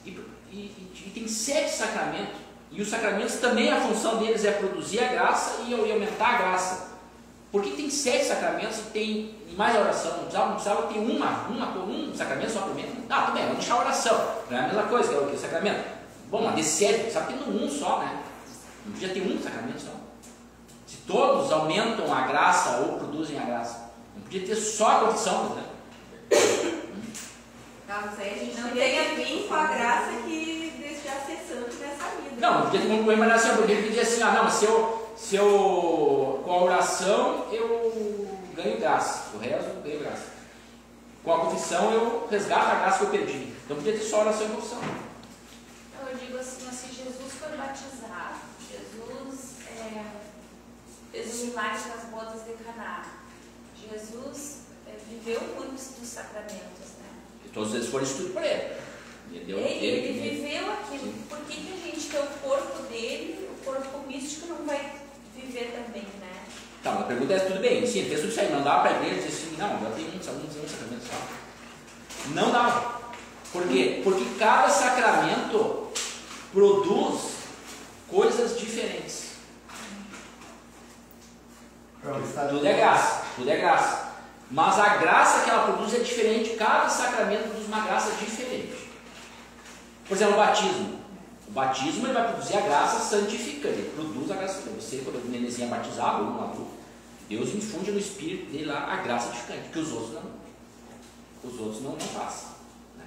E tem 7 sacramentos, e os sacramentos também a função deles é produzir a graça e aumentar a graça. Por que tem 7 sacramentos e tem mais a oração? Não precisava ter um sacramento só por menos? Tudo bem, vamos deixar a oração. Não é a mesma coisa que o sacramento. Bom, mas de 7, precisava ter um só, né? Não podia ter um sacramento só. Se todos aumentam a graça ou produzem a graça, não podia ter só a confissão, né? Mas aí a gente não tem a vir com a graça que deixar ser santo nessa vida. Não podia ter uma imaginação, porque ele podia assim, mas se eu com a oração eu ganho graça, eu rezo, ganho graça. Com a confissão eu resgato a graça que eu perdi. Então podia ter só oração e confissão. Eu digo assim, se Jesus foi batizado, Jesus fez o milagre das bodas de Caná, Jesus viveu muitos dos sacramentos. Todos eles foram estudo para ele. Ele viveu aquilo. Por que a gente tem o corpo dele, o corpo místico não vai viver também, né? Tá, mas a pergunta é, tudo bem, sim, ele fez tudo isso aí, não dava para a igreja dizer assim, não, já tem um sacramento só. Não dava. Por quê? Porque cada sacramento produz coisas diferentes. Tudo é graça, tudo é graça. Mas a graça que ela produz é diferente, cada sacramento produz uma graça diferente. Por exemplo, o batismo. O batismo ele vai produzir a graça santificante, ele produz a graça santificante. Você, quando o nenenzinho é batizado, ou um adulto, Deus infunde no espírito dele lá a graça santificante, que os outros não fazem. Né?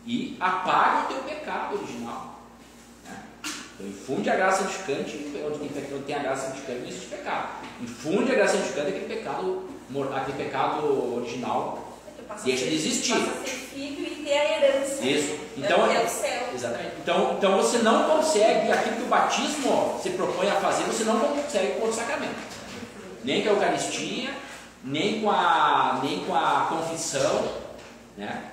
E apaga o teu pecado original. Né? Então infunde a graça santificante, onde tem a graça santificante não existe pecado. Infunde a graça santificante, aquele pecado original deixa de existir. Passa a ser filho e ter a herança. Isso. Então, é o céu. Exatamente. Então você não consegue, aquilo que o batismo se propõe a fazer, você não consegue com outro sacramento. Nem com a Eucaristia, nem com a confissão. Né?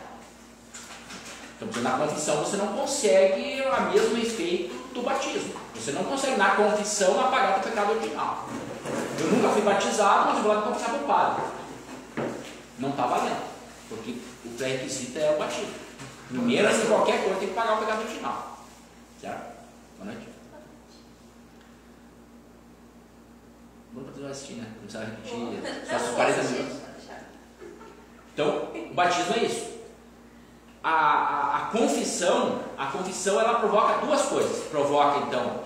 Então, na confissão você não consegue o mesmo efeito do batismo. Você não consegue na confissão apagar o pecado original. Eu nunca fui batizado, mas eu vou lá confessar para o padre. Não está valendo. Porque o pré-requisito é o batismo. Primeiro, assim, qualquer coisa tem que pagar o pecado original. Certo? Boa noite. Bom para você assistir, né? Não precisa repetir. Só os 40 minutos. Então, o batismo é isso. A confissão ela provoca duas coisas. Provoca, então,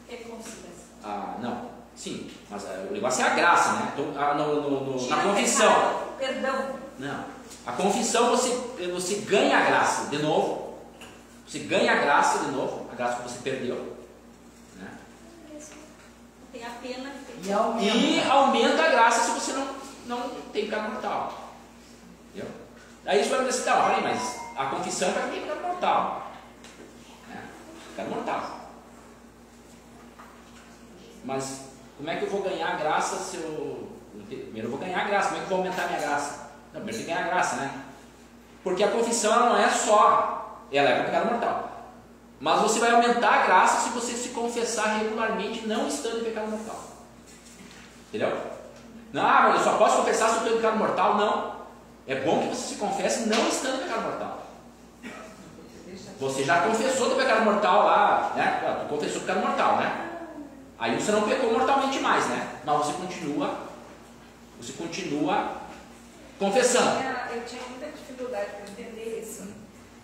reconciliação. Não, sim, mas o negócio é a graça, né? Então, na confissão. Perdão. Não. A confissão você ganha a graça de novo. Você ganha a graça de novo, a graça que você perdeu. Né? Tem a pena. E aumenta a graça se você não tem pecado mortal. Entendeu? Aí você vai dizer assim, tá, olha aí, mas a confissão é para quem tem pecado mortal. Né? Pecado mortal. Mas como é que eu vou ganhar graça se eu... Primeiro eu vou ganhar graça, como é que eu vou aumentar a minha graça? Não, primeiro você ganha graça, né? Porque a confissão ela não é só, ela é para pecado mortal. Mas você vai aumentar a graça se você se confessar regularmente não estando em pecado mortal. Entendeu? Não, mas eu só posso confessar se eu estou em pecado mortal? Não. É bom que você se confesse não estando em pecado mortal. Você já confessou do pecado mortal lá, né? Tu confessou o pecado mortal, né? Aí você não pecou mortalmente mais, né? Mas você continua confessando. Eu tinha muita dificuldade para entender isso,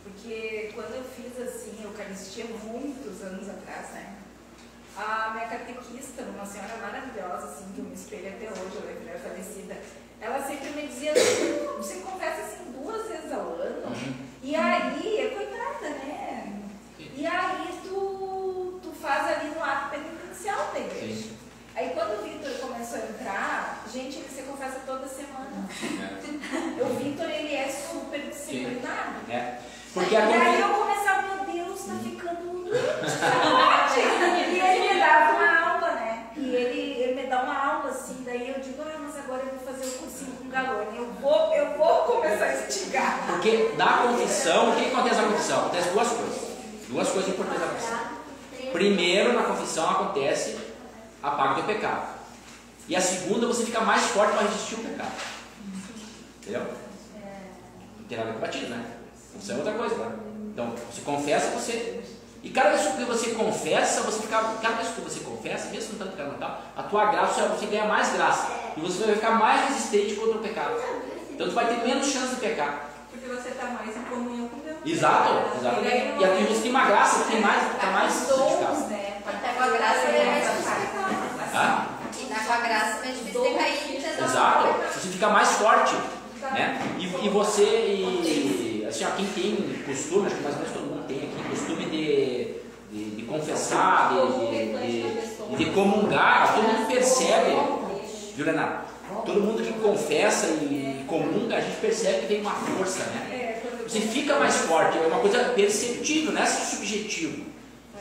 porque quando eu fiz assim, Eucaristia muitos anos atrás, né? A minha catequista, uma senhora maravilhosa, assim, que eu me espelho até hoje, ela é falecida, ela sempre me dizia assim, você confessa assim 2 vezes ao ano, e aí, coitada, né? E aí tu faz ali no ato penitencial da igreja. Sim. Aí quando o Vitor começou a entrar, gente, ele se confessa toda semana. O Vitor, ele é super disciplinado. Porque e aí eu começava, meu Deus, tá ficando e ele me dava uma aula, né? E ele me dá uma aula assim, daí eu digo, mas agora eu vou fazer o cursinho com Galone, eu vou começar a estigar. Porque na confissão, o que acontece na confissão? Acontece duas coisas importantes na confissão. Primeiro, na confissão acontece apaga o teu pecado. E a segunda, você fica mais forte para resistir o pecado. Entendeu? Não tem nada com batismo, né? Isso é outra coisa, né? Então, você confessa, e cada vez que você confessa, mesmo não tanto pecado mortal, a tua graça, você ganha mais graça. E você vai ficar mais resistente contra o pecado. Então, você vai ter menos chance de pecar. Porque você está mais em comunhão com Deus. Exato. E aqui você tem uma graça, tem mais dons, né? Até com a graça é mais difícil. E na tua graça é difícil ter caído. Exato. Você fica mais forte. Né? E você, assim, ó, quem tem costume, acho que mais ou menos todo mundo tem aqui, costume de confessar, de comungar, todo mundo percebe, viu, Leonardo? Todo mundo que confessa e comunga, a gente percebe que tem uma força, né? Você fica mais forte, é uma coisa perceptível, não é subjetivo.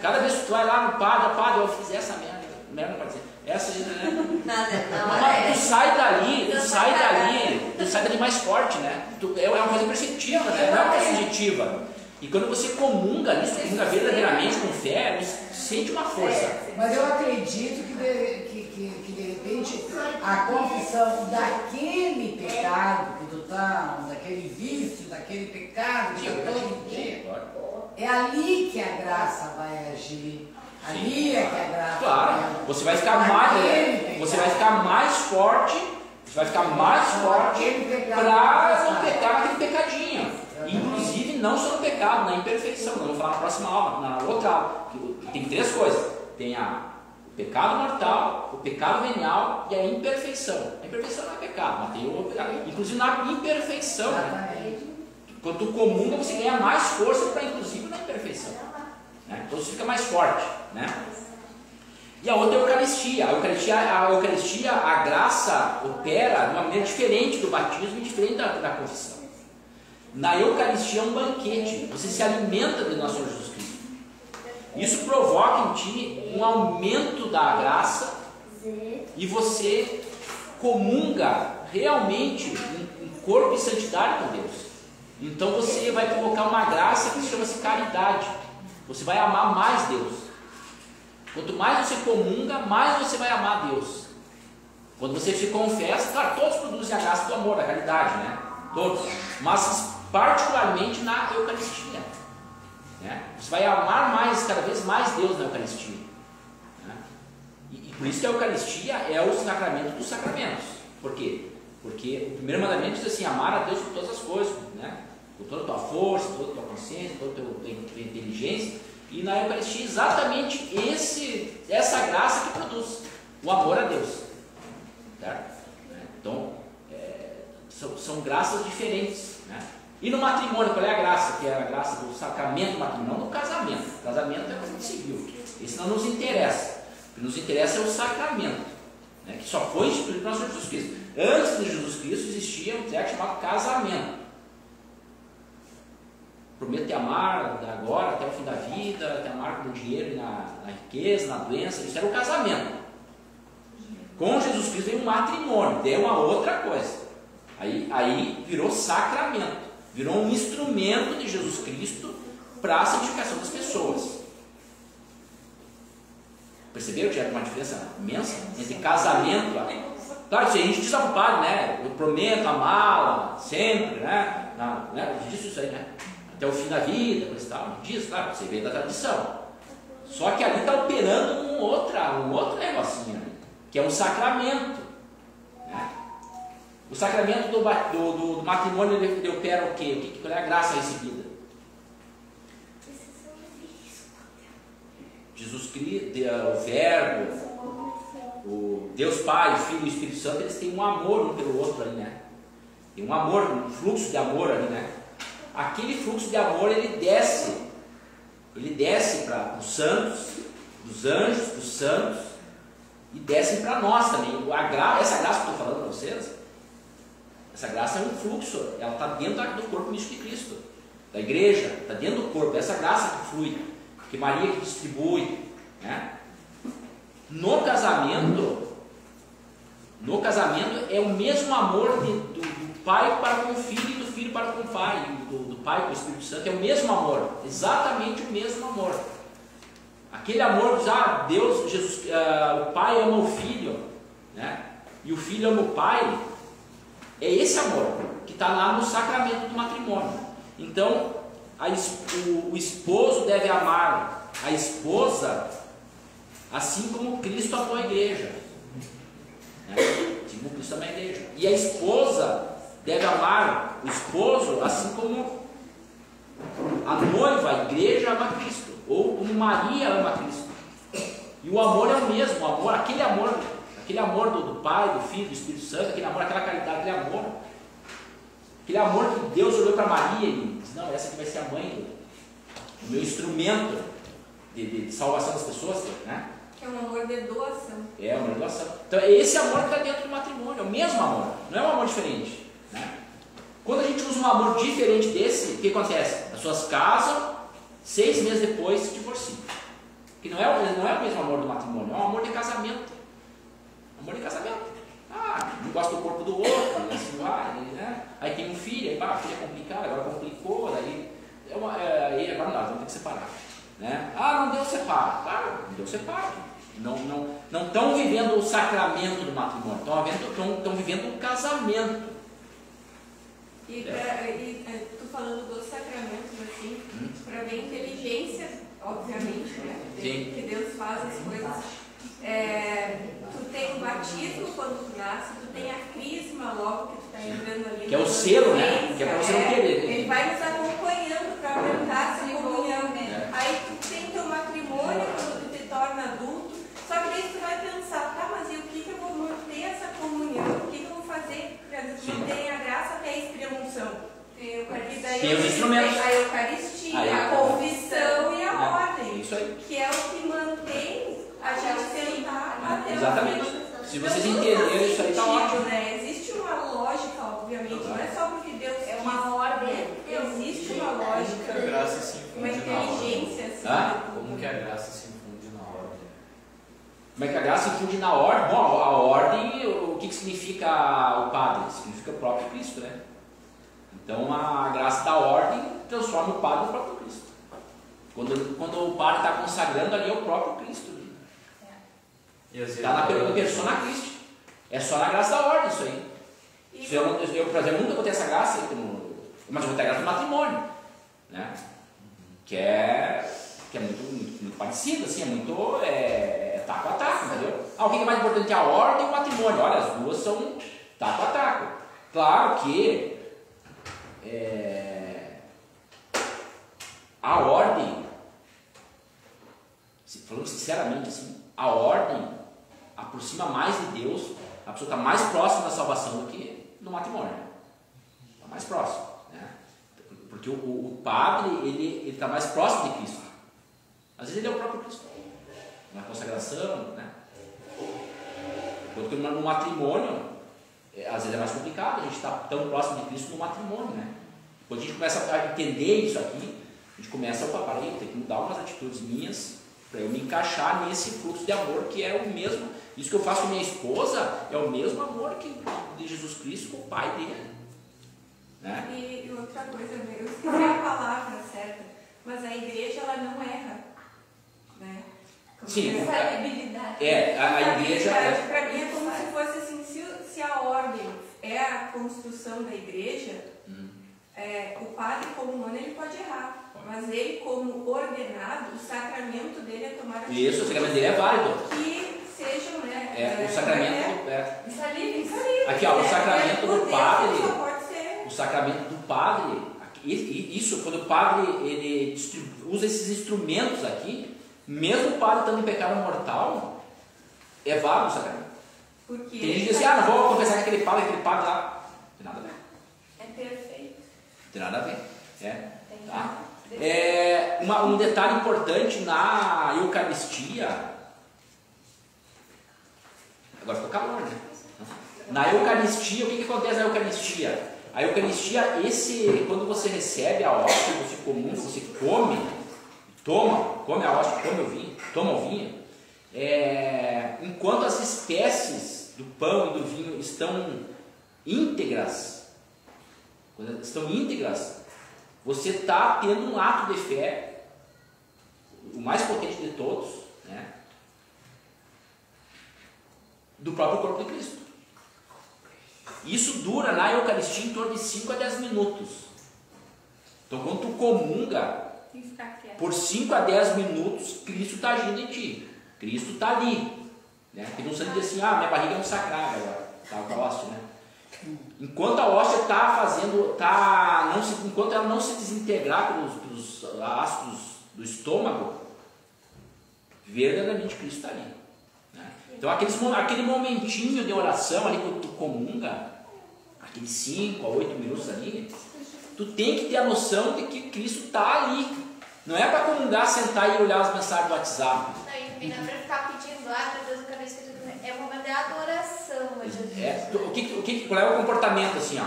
Cada vez que tu vai lá no padre, eu fiz essa merda não pode ser. Essa aí, né? Nada, Tu sai dali mais forte, né? É uma coisa perceptiva, né? Não é uma coisa subjetiva. E quando você comunga isso, comunga verdadeiramente com fé, você sente uma força. Mas eu acredito que de repente a confissão daquele pecado que tu tá, daquele vício, daquele pecado que tu todo dia, é ali que a graça vai agir. Ali é que a graça. Claro, você vai ficar mais forte, para não pecar aquele pecadinho. Inclusive não só no pecado, na imperfeição. Eu vou falar na próxima aula, na outra aula. Tem 3 coisas. Tem o pecado mortal, o pecado venial e a imperfeição. A imperfeição não é pecado, mas tem o pecado. Inclusive na imperfeição. Né? Quando tu comunga, você ganha mais força para inclusive na imperfeição. Né? Então você fica mais forte. Né? E a outra é a Eucaristia. A Eucaristia, a graça opera de uma maneira diferente do batismo e diferente da confissão. Na Eucaristia é um banquete, você se alimenta do nosso Senhor Jesus Cristo. Isso provoca em ti um aumento da graça e você comunga realmente em corpo e santidade com Deus. Então você vai provocar uma graça que chama-se caridade. Você vai amar mais Deus. Quanto mais você comunga, mais você vai amar Deus. Quando você se confessa, claro, todos produzem a graça do amor, da caridade, né? Todos. Mas particularmente na Eucaristia. Né? Você vai amar cada vez mais Deus na Eucaristia. Né? E por isso que a Eucaristia é o sacramento dos sacramentos. Por quê? Porque o primeiro mandamento diz assim: amar a Deus com todas as coisas, né? Com toda a tua força, toda a tua consciência, toda a tua inteligência. E na Eucaristia exatamente essa graça que produz o amor a Deus. Certo? Então, são graças diferentes. Né? E no matrimônio, qual é a graça? Que é a graça do sacramento matrimonial, não do casamento. O casamento é coisa civil. Esse não nos interessa. O que nos interessa é o sacramento, né? Que só foi instituído pelo nosso Jesus Cristo. Antes de Jesus Cristo existia um texto chamado casamento. Prometo te amar da agora até o fim da vida, te amar com o dinheiro e na riqueza, na doença. Isso era o casamento. Com Jesus Cristo veio um matrimônio, deu uma outra coisa. Aí virou sacramento. Virou um instrumento de Jesus Cristo para a santificação das pessoas. Perceberam que era uma diferença imensa entre casamento? Claro, se a gente diz ao padre, né? Eu prometo amá-la sempre, né? A gente diz isso aí, né? Até o fim da vida, coisa e tal. Diz, claro, você vê da tradição. Só que ali está operando um outro negocinho, né? Que é um sacramento. Né? O sacramento do matrimônio ele opera o quê? Qual é a graça recebida? Jesus Cristo, o Verbo, o Deus Pai, o Filho e o Espírito Santo, eles têm um amor um pelo outro ali, né? Tem um amor, um fluxo de amor ali, né? Aquele fluxo de amor, ele desce para os santos, dos anjos, dos santos, e desce para nós também. Essa graça que eu estou falando para vocês, essa graça é um fluxo, ela está dentro do corpo místico de Cristo, da igreja, está dentro do corpo, essa graça que flui, que Maria que distribui, né? No casamento é o mesmo amor do pai para com o filho e do filho para com o pai, do pai com o Espírito Santo, é o mesmo amor, exatamente o mesmo amor. Aquele amor diz, Deus, Jesus, o pai ama o filho, né? E o filho ama o pai. É esse amor que está lá no sacramento do matrimônio. Então, o esposo deve amar a esposa assim como Cristo amou a igreja, né? Assim como Cristo ama a igreja. E a esposa deve amar o esposo assim como a noiva, a igreja ama Cristo, ou como Maria ama Cristo. E o amor é o mesmo, aquele amor do Pai, do Filho, do Espírito Santo, aquele amor, aquela caridade, aquele amor que Deus olhou para Maria e disse: não, essa aqui vai ser a mãe do meu instrumento de salvação das pessoas, né? Que é um amor de doação. É, um amor de doação. Então é esse amor que está dentro do matrimônio, é o mesmo amor, não é um amor diferente, né? Quando a gente usa um amor diferente desse, o que acontece? As pessoas casam, 6 meses depois se divorciam. Que não é o mesmo amor do matrimônio, é um amor de casamento. Amor de casamento. Não gosta do corpo do outro, e assim vai, né? Aí tem um filho, aí a filha é complicada, agora complicou, daí agora não dá, vamos ter que separar. Né? Não deu, separa. Claro, não deu, separa. Não estão vivendo o sacramento do matrimônio, estão vivendo o casamento. E tu falando dos sacramentos, assim, para ver inteligência, obviamente, né? Que Deus faz as coisas. Tu tem o batismo quando tu nasce, tu tem a crisma logo que tu está entrando ali. Que é o selo, né? Que é para você não querer. Ele vai nos acompanhando para aumentar essa comunhão. Aí tu tem teu matrimônio quando tu te torna adulto, só que daí tu vai pensar, mas e o que eu vou manter essa comunhão? O que eu vou fazer para manter a graça até a extrema-unção? Tem os instrumentos. A Eucaristia, a confissão e a ordem. Isso aí. Que é o que mantém a gente sentar até exatamente. Se vocês entenderem isso aí, está ótimo. Né? Existe uma lógica, obviamente, não é só porque Deus é uma ordem. Existe uma lógica, a graça se infunde uma inteligência. Assim, como que a graça se infunde na ordem? Como é que a graça se infunde na ordem? Bom, a ordem, o que significa o padre? Significa o próprio Cristo, né? Então a graça da ordem transforma o padre no próprio Cristo. Quando o padre está consagrando, ali é o próprio Cristo. Está na persona Cristo. É só na graça da ordem isso aí. Eu, por exemplo, nunca vou ter essa graça, mas eu vou ter a graça do matrimônio. Né? Que é muito parecido, assim, é muito taco a taco, entendeu? O que é mais importante? A ordem e o matrimônio. Olha, as duas são taco a taco. Claro que a ordem, falando sinceramente assim, a ordem aproxima mais de Deus, a pessoa está mais próxima da salvação do que no matrimônio. Está mais próximo, né? Porque o padre, ele está mais próximo de Cristo. Às vezes ele é o próprio Cristo, na consagração, né? Enquanto que no matrimônio, às vezes é mais complicado, a gente está tão próximo de Cristo no matrimônio, né? Quando a gente começa a entender isso aqui, a gente começa a tem que mudar umas atitudes minhas para eu me encaixar nesse fluxo de amor que é o mesmo. Isso que eu faço com minha esposa é o mesmo amor de Jesus Cristo com o Pai dele. Né? E outra coisa, eu esqueci a palavra certa, mas a igreja ela não erra. Né? Sim, infalibilidade. A igreja. Para mim é como se fosse assim: se a ordem é a construção da igreja, o padre como humano ele pode errar. Mas ele, como ordenado, o sacramento dele é tomar a Isso, o sacramento dele é válido. Que sejam, né? O sacramento. Infalível. Aqui, ó, o sacramento do padre. Só pode ser. O sacramento do padre. Isso, quando o padre ele usa esses instrumentos aqui, mesmo o padre estando em pecado mortal, é válido o sacramento. Porque tem gente que diz assim: não vou confessar que aquele padre lá. Não tem nada a ver. É perfeito. Não tem nada a ver. Tá? Um detalhe importante na Eucaristia. Agora ficou calor, né? Na Eucaristia, o que acontece na Eucaristia? A Eucaristia, quando você recebe a hóstia, você comunga, você come a hóstia, toma o vinho, enquanto as espécies do pão e do vinho estão íntegras, você está tendo um ato de fé, o mais potente de todos, né? Do próprio corpo de Cristo. Isso dura na Eucaristia em torno de 5 a 10 minutos. Então, quando tu comunga, por 5 a 10 minutos, Cristo está agindo em ti. Cristo está ali. Né? Porque não precisa dizer assim: minha barriga é um sacrário agora. Tá com a hóstia, né? Enquanto a hóstia enquanto ela não se desintegrar pelos ácidos do estômago, verdadeiramente Cristo está ali. Né? Então aquele momentinho de oração ali quando tu comunga, aqueles 5 a 8 minutos ali, tu tem que ter a noção de que Cristo está ali. Não é para comungar, sentar e olhar as mensagens do WhatsApp. Não é para ficar pedindo, meu Deus, eu quero isso, é um momento de adoração a Jesus. Qual é o comportamento assim,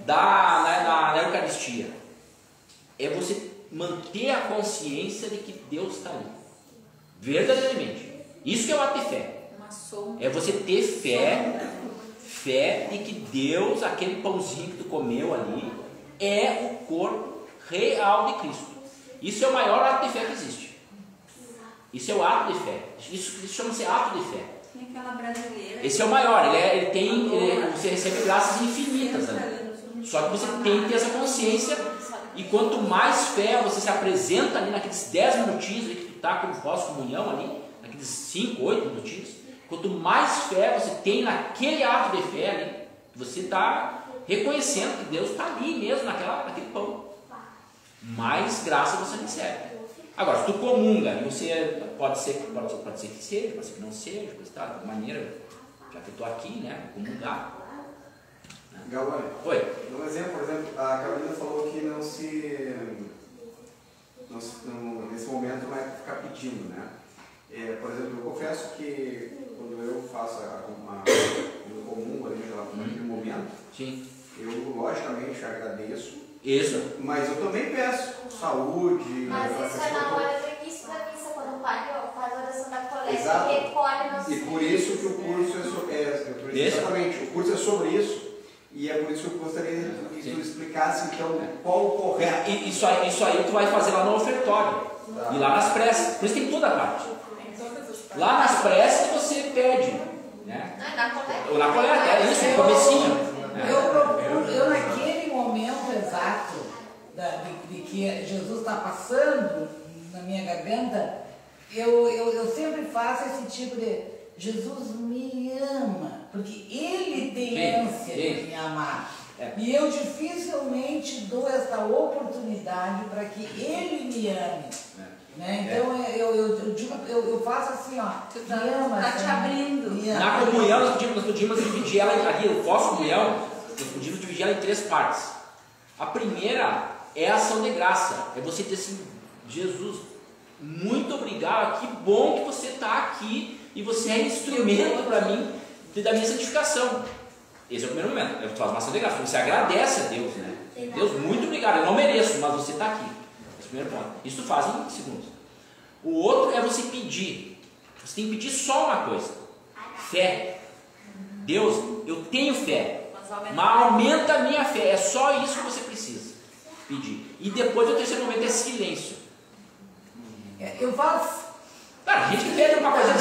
na Eucaristia? É você manter a consciência de que Deus está ali. Verdadeiramente. Isso que é o ato de fé. Uma É você ter fé de que Deus, aquele pãozinho que tu comeu ali, é o corpo real de Cristo. Isso é o maior ato de fé que existe. Isso é o ato de fé. Isso chama-se ato de fé. Aquela brasileira. Esse é o maior. Você recebe graças infinitas ali. Só que você tem que ter essa consciência. E quanto mais fé você se apresenta ali naqueles 10 minutinhos ali que tu está com o pós-comunhão ali, naqueles 5, 8 minutinhos, quanto mais fé você tem naquele ato de fé ali, você está reconhecendo que Deus está ali mesmo, naquele pão. Mais graça você recebe. Agora, se tu comunga, você pode ser que seja, pode ser que não seja, de maneira, já que eu estou aqui, né, comungar. Galvani, oi. Um exemplo, por exemplo, a Carolina falou que nesse momento não é ficar pedindo, né? Por exemplo, eu confesso que quando eu faço o comum ali naquele momento, sim, eu logicamente agradeço. Isso. Mas eu também peço saúde. Mas isso é na hora do início da missa, quando o padre faz a oração da coleta, exato. E recolhe nossos. E por isso que o curso exatamente, o curso é sobre isso. E é por isso que eu gostaria que tu explicasse então qual o correto. Isso aí tu vai fazer lá no ofertório. Tá. E lá nas preces. Por isso tem toda a parte. Lá nas preces você pede. Né? Na coleta. Ou na coleta, é isso, no comecinho. Eu naquele momento exato de que Jesus está passando na minha garganta, eu sempre faço esse tipo de Jesus me ama, porque Ele tem ânsia de me amar. E eu dificilmente dou esta oportunidade para que Ele me ame. Né? Então eu faço assim, ó, me ama. Está te abrindo. Na comunhão nós podíamos dividir ela ali, o pós-comunhão, nós podíamos dividir ela em 3 partes. A primeira é a ação de graça. É você dizer assim, Jesus, muito obrigado, que bom que você está aqui e você é instrumento para mim da minha santificação. Esse é o primeiro momento. Eu faço uma ação de graça. Você agradece a Deus, né? Deus, muito obrigado. Eu não mereço, mas você está aqui. Esse é o primeiro ponto. Isso tu faz em segundos. O outro é você pedir. Você tem que pedir só uma coisa: fé. Deus, eu tenho fé, mas aumenta a minha fé. É só isso que você precisa pedir. E depois o terceiro momento é silêncio. Eu faço. Cara, a gente que pede uma coisa,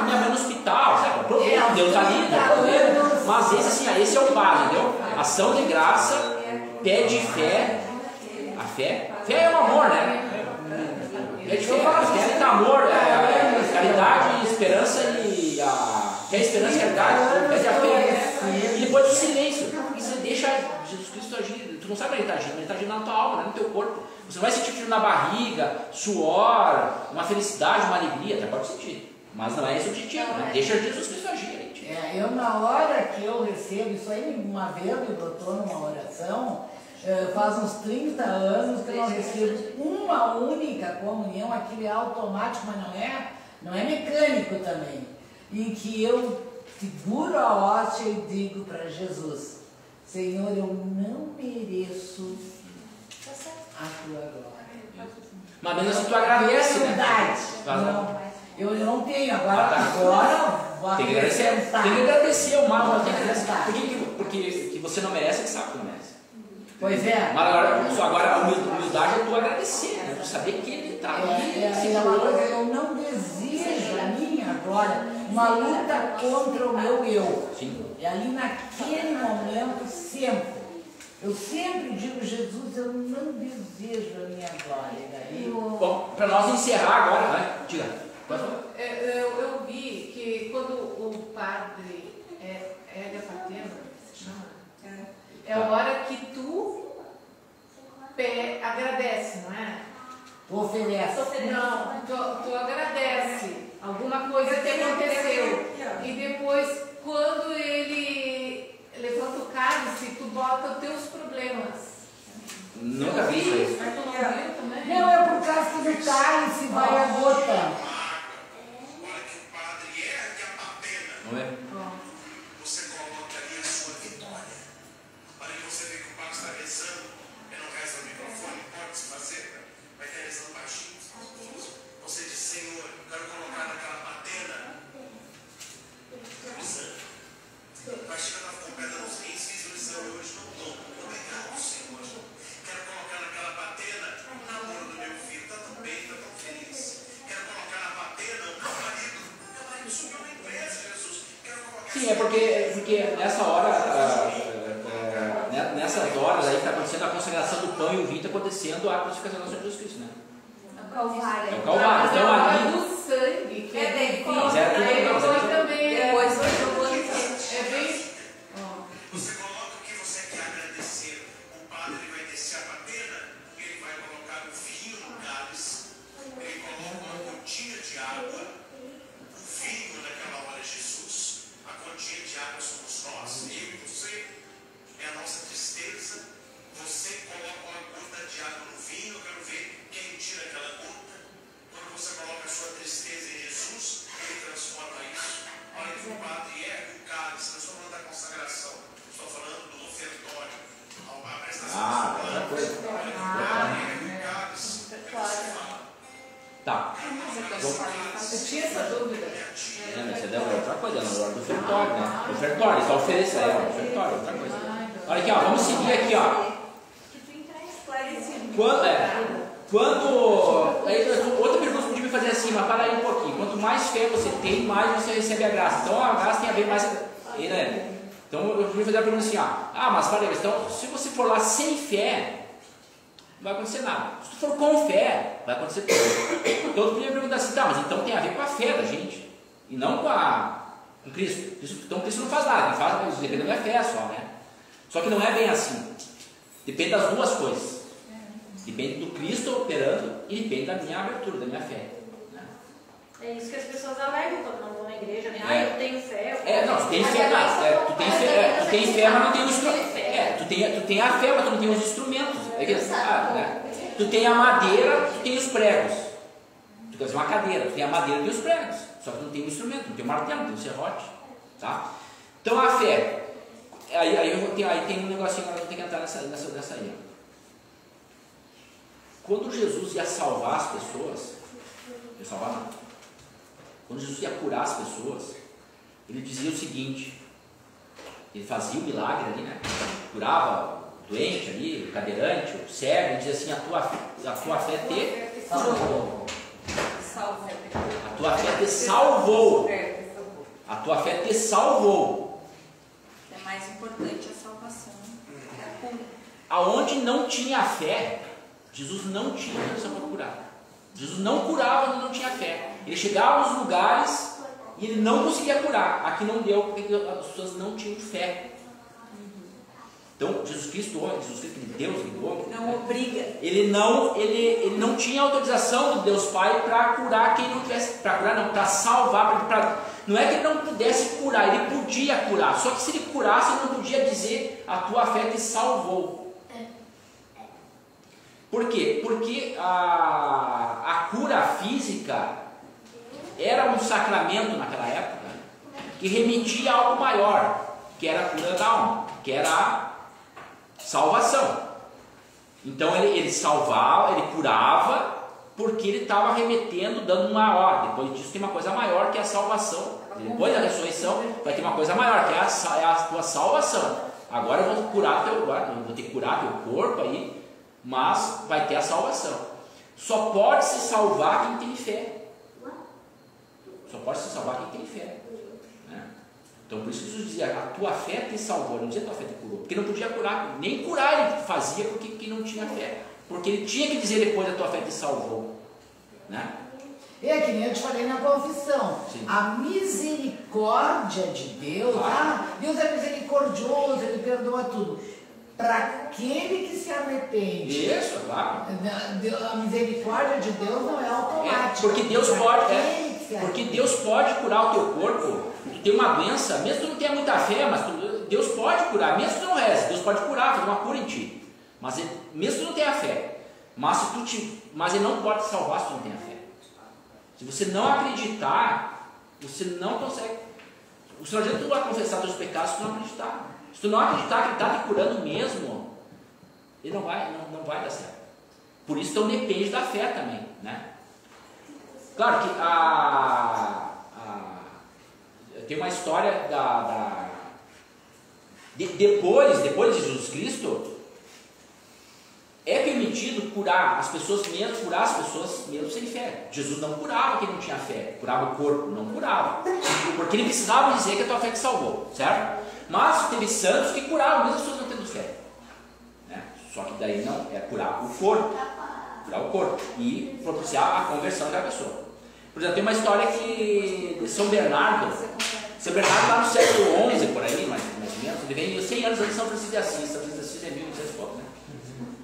minha mãe no hospital, sabe? Problema, Deus está ali, não é problema. Mas esse é o base, entendeu? Ação de graça, pede fé. A fé é o amor, né? Pede fé, fé é amor, caridade, esperança e a fé, esperança e caridade. Pede a fé. E depois o silêncio. E você deixa Jesus Cristo agir. Tu não sabe onde ele está agindo, ele está agindo na tua alma, no teu corpo. Você vai sentir frio na barriga, suor, uma felicidade, uma alegria, até pode sentir. Mas não é esse o objetivo, né? Deixa Jesus Cristo agir. Eu na hora que eu recebo, isso aí uma vez me botou numa oração, faz uns 30 anos que eu não recebo uma única comunhão, aquilo é automático, mas não é mecânico também. Em que eu seguro a hóstia e digo para Jesus, Senhor, eu não mereço a tua glória. Mas mesmo assim tu agradece, né? Não, eu não tenho, agora tem que agradecer. Tem que agradecer o mal, tem que agradecer. Porque você não merece, ele sabe que não merece. Pois é. Mas agora a humildade é tu agradecer, né? Tu saber que ele está ali. Eu não desejo a minha glória, uma luta contra o meu eu. Sim. E ali naquele momento sempre. Eu sempre digo, Jesus, eu não desejo a minha glória. Daí... Bom, para nós encerrar agora, né? Diga. Eu vi que quando o padre Hélia Patena, se chama? É a hora que tu agradece, não é? Oferece. Não, tu agradece alguma coisa que aconteceu. E depois, quando ele levanta o cálice, tu bota os teus problemas. Nunca vi isso aí. Mas tu não viu também? Não, é por causa que no cálice vai a gota. Vamos ver? Você coloca ali a sua vitória. Para que você vê que o padre está rezando, ele não reza no microfone, pode se fazer, vai estar rezando baixinho. Você diz, Senhor, eu quero colocar naquela patena Sim, é porque nessa hora, nessas horas aí está acontecendo a consagração do pão e o vinho, está acontecendo a crucificação do Senhor Jesus Cristo, né? É o Calvário. É o Calvário. Então ali. do sangue, que é bem Mas era tudo legal, depois também. Depois foi jogando. É bem. Você coloca o que você quer agradecer. O padre vai descer a madeira, ele vai colocar o vinho no cálice, ele coloca uma gotinha de água. O vinho naquela hora é Jesus, a gotinha de água somos nós, eu e você, é a nossa tristeza. Você coloca uma gota de água no vinho, eu quero ver quem tira aquela gota. Quando você coloca a sua tristeza em Jesus, ele transforma isso. Olha que o padre ergue o cálice, não estou falando da consagração, estou falando do ofertório. A prestação outra coisa. ergue o cálice, Tá. Eu tinha essa dúvida. Mas você deu outra coisa, na hora do ofertório, né? Ofertório, só oferecer, ofertório, outra coisa. Olha aqui, ó, vamos seguir aqui, ó. Outra pergunta que eu podia fazer assim, mas para aí um pouquinho. Quanto mais fé você tem, mais você recebe a graça. Então a graça tem a ver mais. Né? Então eu podia fazer a pergunta assim, mas para aí, então se você for lá sem fé, não vai acontecer nada. Se tu for com fé, vai acontecer tudo. Então eu podia perguntar assim, mas então tem a ver com a fé da gente, e não com Cristo. Então Cristo não faz nada, quem faz depende da minha fé só, né? Só que não é bem assim. Depende das duas coisas. Depende do Cristo operando e depende da minha abertura, da minha fé. Né? É isso que as pessoas alegam quando não vão na igreja, né? Eu tenho fé. Não, tu tem fé, tu tem fé, mas não tem o instrumento. Tu tem a fé, mas tu não tem os instrumentos. Né? Tu tem a madeira, tu tem os pregos. Tu quer dizer uma cadeira, tu tem a madeira e os pregos. Só que tu não tem o instrumento, não tem o martelo, não tem o serrote. Tá? Então a fé. Aí tem um negocinho que eu tenho que entrar nessa aí. Quando Jesus ia salvar as pessoas, quando Jesus ia curar as pessoas, ele dizia o seguinte, ele fazia o milagre ali, né? Curava o doente ali, o cadeirante, o cego, ele dizia assim, a tua fé te salvou. A tua fé te salvou. A tua fé te salvou. É mais importante a salvação. Aonde não tinha fé, Jesus não tinha condição para curar. Jesus não curava onde não tinha fé. Ele chegava nos lugares e ele não conseguia curar. Aqui não deu porque as pessoas não tinham fé. Então, Jesus Cristo, Deus, não obriga. Ele não tinha autorização do Deus Pai para curar quem não tivesse, para salvar, não é que ele não pudesse curar, ele podia curar, só que se ele curasse, ele não podia dizer, a tua fé te salvou. Por quê? Porque a cura física era um sacramento naquela época que remetia a algo maior, que era a cura da alma, que era a salvação. Então ele salvava, ele curava, porque ele estava remetendo, dando uma ordem. Depois disso tem uma coisa maior que é a salvação. Depois da ressurreição vai ter uma coisa maior, que é a tua salvação. Agora eu vou curar vou ter que curar teu corpo aí, mas vai ter a salvação. Só pode se salvar quem tem fé. Só pode se salvar quem tem fé. Né? Então por isso que Jesus dizia, a tua fé te salvou, não dizia a tua fé te curou, porque não podia curar, nem curar ele fazia porque quem não tinha fé, porque ele tinha que dizer depois, a tua fé te salvou. Né? É que nem eu te falei na confissão. Sim. A misericórdia de Deus, Deus é misericordioso, ele perdoa tudo. Para aquele que se arrepende. Isso, claro. A misericórdia de Deus não é automática. Porque Deus pode curar o teu corpo. Tu tem uma doença, mesmo que tu não tenha muita fé, mas Deus pode curar, mesmo que tu não reze, Deus pode curar, fazer uma cura em ti. Mas mesmo que tu não tenha fé, mas ele não pode te salvar se tu não tem a fé. Se você não acreditar, você não consegue. Você não adianta tu confessar teus pecados se tu não acreditar. Se tu não acreditar que ele está te curando mesmo, ele não vai dar certo. Por isso então depende da fé também, né? Claro que tem uma história depois de Jesus Cristo, é permitido curar as pessoas mesmo sem fé. Jesus não curava quem não tinha fé, curava o corpo, não curava. Porque ele precisava dizer que a tua fé te salvou, certo? Mas teve santos que curavam mesmo as pessoas não tendo fé. Né? Só que daí não, é curar o corpo e propiciar a conversão da pessoa. Por exemplo, tem uma história que de São Bernardo lá no século XI, por aí, mais ou menos, ele veio 100 anos antes de São Francisco de Assis. São Francisco de Assis é 1200 e pouco, né?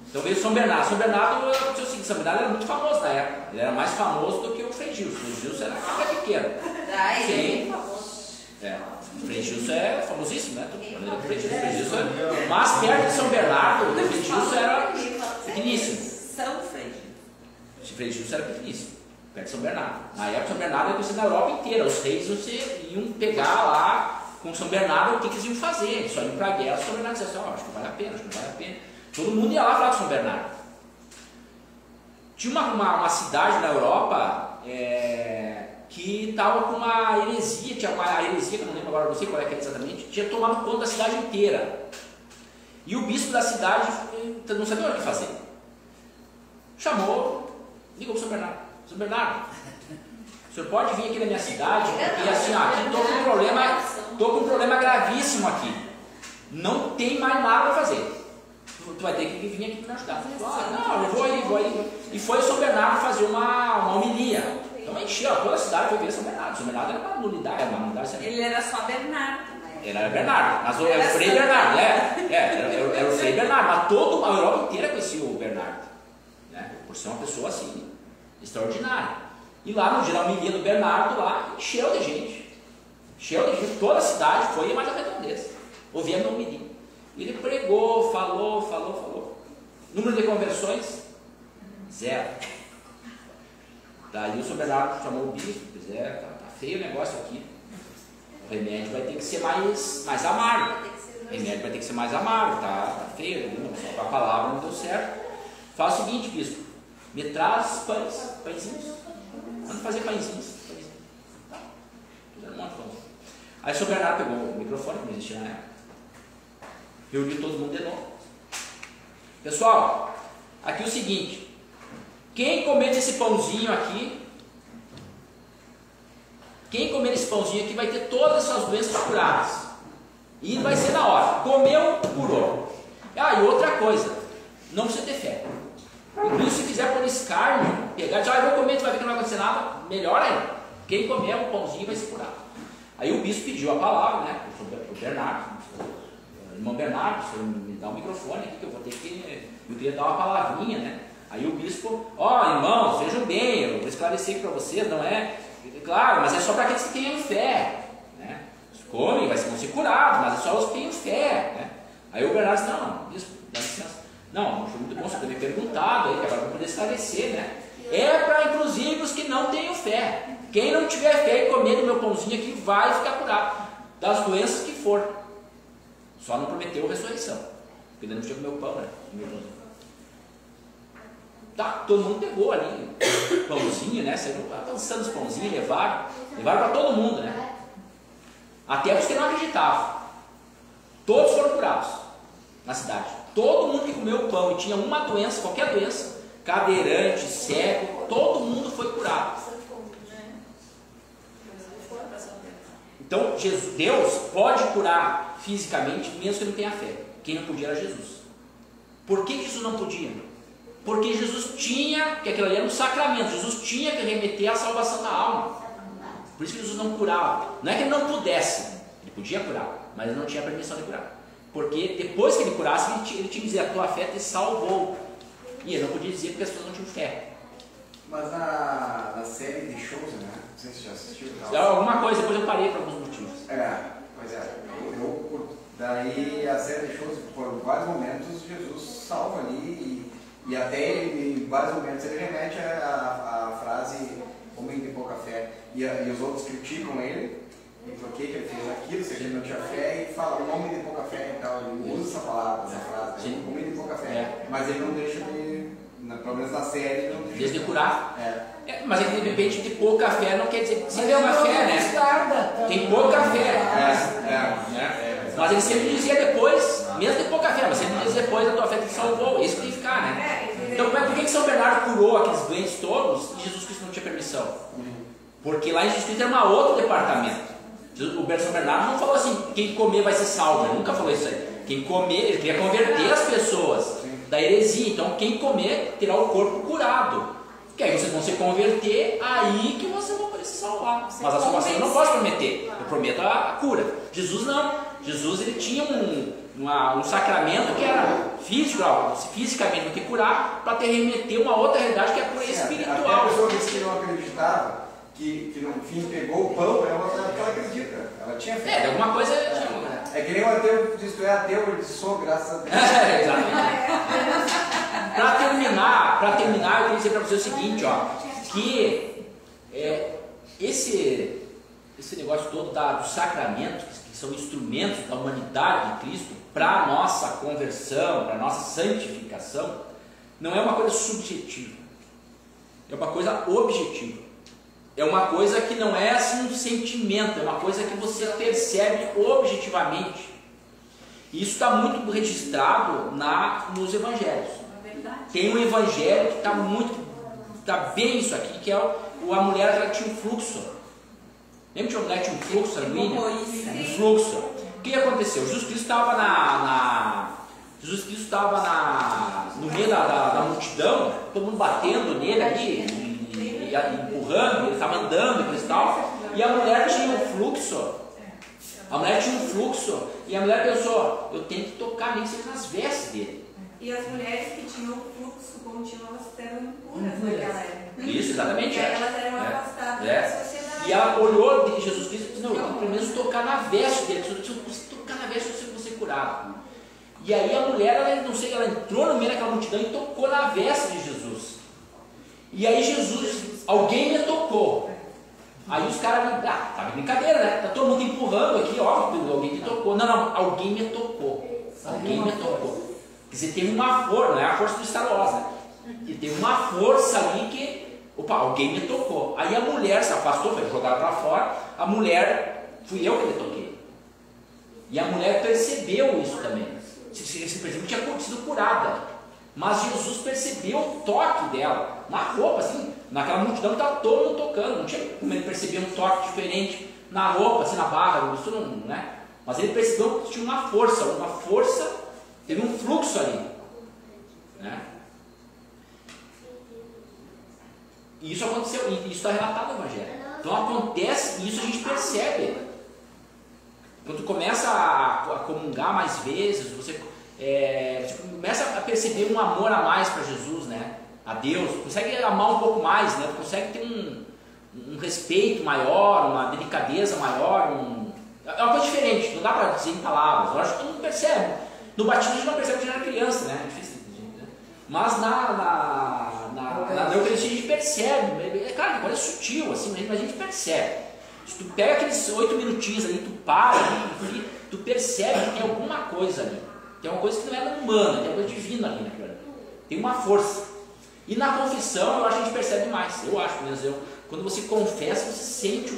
Então veio São Bernardo. São Bernardo era muito famoso na época. Ele era mais famoso do que o Frei Gilson. O Gilson era um pequeno. Ele é bem famoso. O Frei Gilson é famosíssimo, né? O Frei Gilson, mas perto de São Bernardo, o Frei Gilson era pequeníssimo. São Frei Gilson. O Frei Gilson era pequeníssimo, perto de São Bernardo. Na época, São Bernardo era conhecido na Europa inteira. Os reis iam pegar lá com São Bernardo o que eles iam fazer. Eles só iam para a guerra. São Bernardo dizia assim: acho que vale a pena, acho que não vale a pena. Todo mundo ia lá falar de São Bernardo. Tinha uma cidade na Europa que estava com uma heresia, tinha uma heresia que eu não lembro agora, não sei qual é que é exatamente, tinha tomado conta da cidade inteira. E o bispo da cidade não sabia o que fazer. Ligou para São Bernardo. São Bernardo, o senhor pode vir aqui na minha cidade? Porque assim, aqui estou com um problema gravíssimo aqui. Não tem mais nada para fazer. Tu vai ter que vir aqui para me ajudar. Não, eu vou aí. E foi São Bernardo fazer uma homilia. Então encheu, toda a cidade foi ver São Bernardo. São Bernardo era uma nulidade, Ele era só Bernardo. Ele era Bernardo, mas era o Frei Bernardo, era o Frei Bernardo, mas toda a Europa inteira conhecia o Bernardo, né? Por ser uma pessoa assim, extraordinária. E lá no dia da homilia do Bernardo, lá, encheu de gente, toda a cidade foi mais a redondeza, ouvindo a homilia. Ele pregou, falou. Número de conversões? 0. Daí o São Bernardo chamou o bispo, tá feio o negócio aqui. O remédio vai ter que ser mais amargo. Tá feio, só com a palavra não deu certo. Faz o seguinte, bispo, me traz pãezinhos. Vamos fazer pãezinhos. Tá. Aí o São Bernardo pegou o microfone, que não existia na época. Reuniu todo mundo de novo. Pessoal, aqui é o seguinte: quem comer esse pãozinho aqui vai ter todas as suas doenças curadas. E vai ser na hora. Comeu, curou. E outra coisa, não precisa ter fé. Inclusive, se quiser pôr escárnio, pegar e dizer, eu vou comer, tu vai ver que não vai acontecer nada, melhor ainda. Quem comer o pãozinho vai se curar. Aí o bispo pediu a palavra, né, para o Bernardo. Irmão Bernardo, o senhor me dá um microfone aqui que eu vou ter que... Eu queria dar uma palavrinha, né? Aí o bispo, irmãos, vejam bem, eu vou esclarecer aqui para vocês, não é... Claro, mas é só para aqueles que tenham fé, né? Comem, vão ser curados, mas é só os que tenham fé, né? Aí o Bernardo disse, não, bispo, dá licença. Não foi muito bom você ter me perguntado aí, que agora eu vou poder esclarecer, né? É para, inclusive, os que não tenham fé. Quem não tiver fé e comer do meu pãozinho aqui vai ficar curado das doenças que for. Só não prometeu ressurreição, porque não podia comer o pão, né? Tá, todo mundo pegou ali pãozinho, né? Saíram avançando os pãozinhos, levaram para todo mundo, né? Até os que não acreditavam. Todos foram curados na cidade. Todo mundo que comeu o pão e tinha uma doença, qualquer doença, cadeirante, cego, todo mundo foi curado. Então, Deus pode curar fisicamente, mesmo que não tenha fé. Quem não podia era Jesus. Por que Jesus não podia? Porque Jesus tinha, que aquilo ali era um sacramento, Jesus tinha que remeter à salvação da alma. Por isso que Jesus não curava. Não é que ele não pudesse, ele podia curar, mas ele não tinha permissão de curar. Porque depois que ele curasse, ele tinha que dizer, a tua fé te salvou. E ele não podia dizer porque as pessoas não tinham fé. Mas na série de shows, né? Não sei se você já assistiu. Alguma coisa, depois eu parei por alguns motivos. Pois é. Daí a série de shows, por vários momentos, Jesus salva ali e até ele, em vários momentos ele remete a frase homem de pouca fé. E os outros criticam ele, e por que ele fez aquilo, se ele não tinha fé, e fala um homem de pouca fé e tal. Ele usa essa palavra, essa frase, homem de pouca fé. Mas ele não deixa de, pelo menos na série, não deixa de curar. Mas de repente de pouca fé não quer dizer que você tem uma fé, né? Tem pouca fé. Mas ele sempre dizia depois, mesmo de pouca fé, mas 7 dias depois a tua fé te salvou. Isso que tem que ficar, né? Então, por que São Bernardo curou aqueles doentes todos e Jesus Cristo não tinha permissão? Porque lá em Jesus Cristo era um outro departamento. O São Bernardo não falou assim, quem comer vai ser salvo. Ele nunca falou isso aí. Quem comer, ele queria converter as pessoas da heresia. Então, quem comer terá o corpo curado. Que aí vocês vão se converter, aí que vocês vão poder se salvar. Mas a salvação eu não posso prometer. Eu prometo a cura. Jesus não. Jesus ele tinha um sacramento que era físico, fisicamente não tem que curar, para te remeter uma outra realidade que é a cura espiritual. A pessoa disse que não acreditava, que no fim pegou o pão, ela acredita. Ela tinha fé. De alguma coisa É que nem o ateu diz, tu é ateu, ele diz, sou, graças a Deus. Exatamente. Para terminar, eu queria dizer para você o seguinte, que esse negócio todo dos sacramentos, que são instrumentos da humanidade de Cristo, para a nossa conversão, para a nossa santificação, não é uma coisa subjetiva, é uma coisa objetiva. É uma coisa que não é assim um sentimento, é uma coisa que você percebe objetivamente. E isso está muito registrado nos evangelhos. Tem um evangelho que está bem isso aqui, que é a mulher que tinha um fluxo. Lembra que a mulher tinha um fluxo sanguíneo? Um fluxo. O que aconteceu? Jesus Cristo estava no meio da multidão, todo mundo batendo nele ali, empurrando, ele estava andando e tal, e a mulher tinha um fluxo. E a mulher pensou, eu tenho que tocar nem que seja nas vestes dele. E as mulheres que tinham fluxo contínuo, elas eram impuras naquela época. Isso, exatamente. Elas eram afastadas da sociedade. E ela olhou de Jesus Cristo e disse, não, eu tenho que pelo menos tocar na veste dele. Se eu tocar na veste, eu vou ser curado. E aí a mulher, ela entrou no meio daquela multidão e tocou na veste de Jesus. E aí Jesus, alguém me tocou. Aí os caras, tá brincadeira, né? Tá todo mundo empurrando aqui, óbvio, alguém me tocou. Não, alguém me tocou. Alguém me tocou. Quer dizer, tem uma força, não é a força do Star Wars, né? E tem uma força ali que, alguém me tocou. Aí a mulher se afastou, foi jogada para fora. A mulher, fui eu que lhe toquei. E a mulher percebeu isso também. Se percebeu que tinha sido curada. Mas Jesus percebeu o toque dela, na roupa, assim, naquela multidão que estava todo mundo tocando. Não tinha como ele perceber um toque diferente na roupa, assim, na barra, isso não, né? Mas ele percebeu que tinha uma força, teve um fluxo ali, né? E isso aconteceu, e isso está relatado no Evangelho. Então acontece, e isso a gente percebe. Quando tu começa a comungar mais vezes, você começa a perceber um amor a mais para Jesus, né? A Deus, consegue amar um pouco mais, né? Consegue ter um respeito maior, uma delicadeza maior, é uma coisa diferente, não dá para dizer em palavras. Eu acho que todo mundo percebe. No batismo a gente não percebe que já era criança, né? É difícil, né? Mas na Eucaristia a gente percebe. É claro que agora é sutil, assim, mas a gente percebe. Se tu pega aqueles 8 minutinhos ali, tu para ali, tu percebe que tem alguma coisa ali. Tem uma coisa que não é humana, tem uma coisa divina ali naquilo ali. Tem uma força. E na confissão, eu acho que a gente percebe mais. Eu acho, mesmo. Quando você confessa, você sente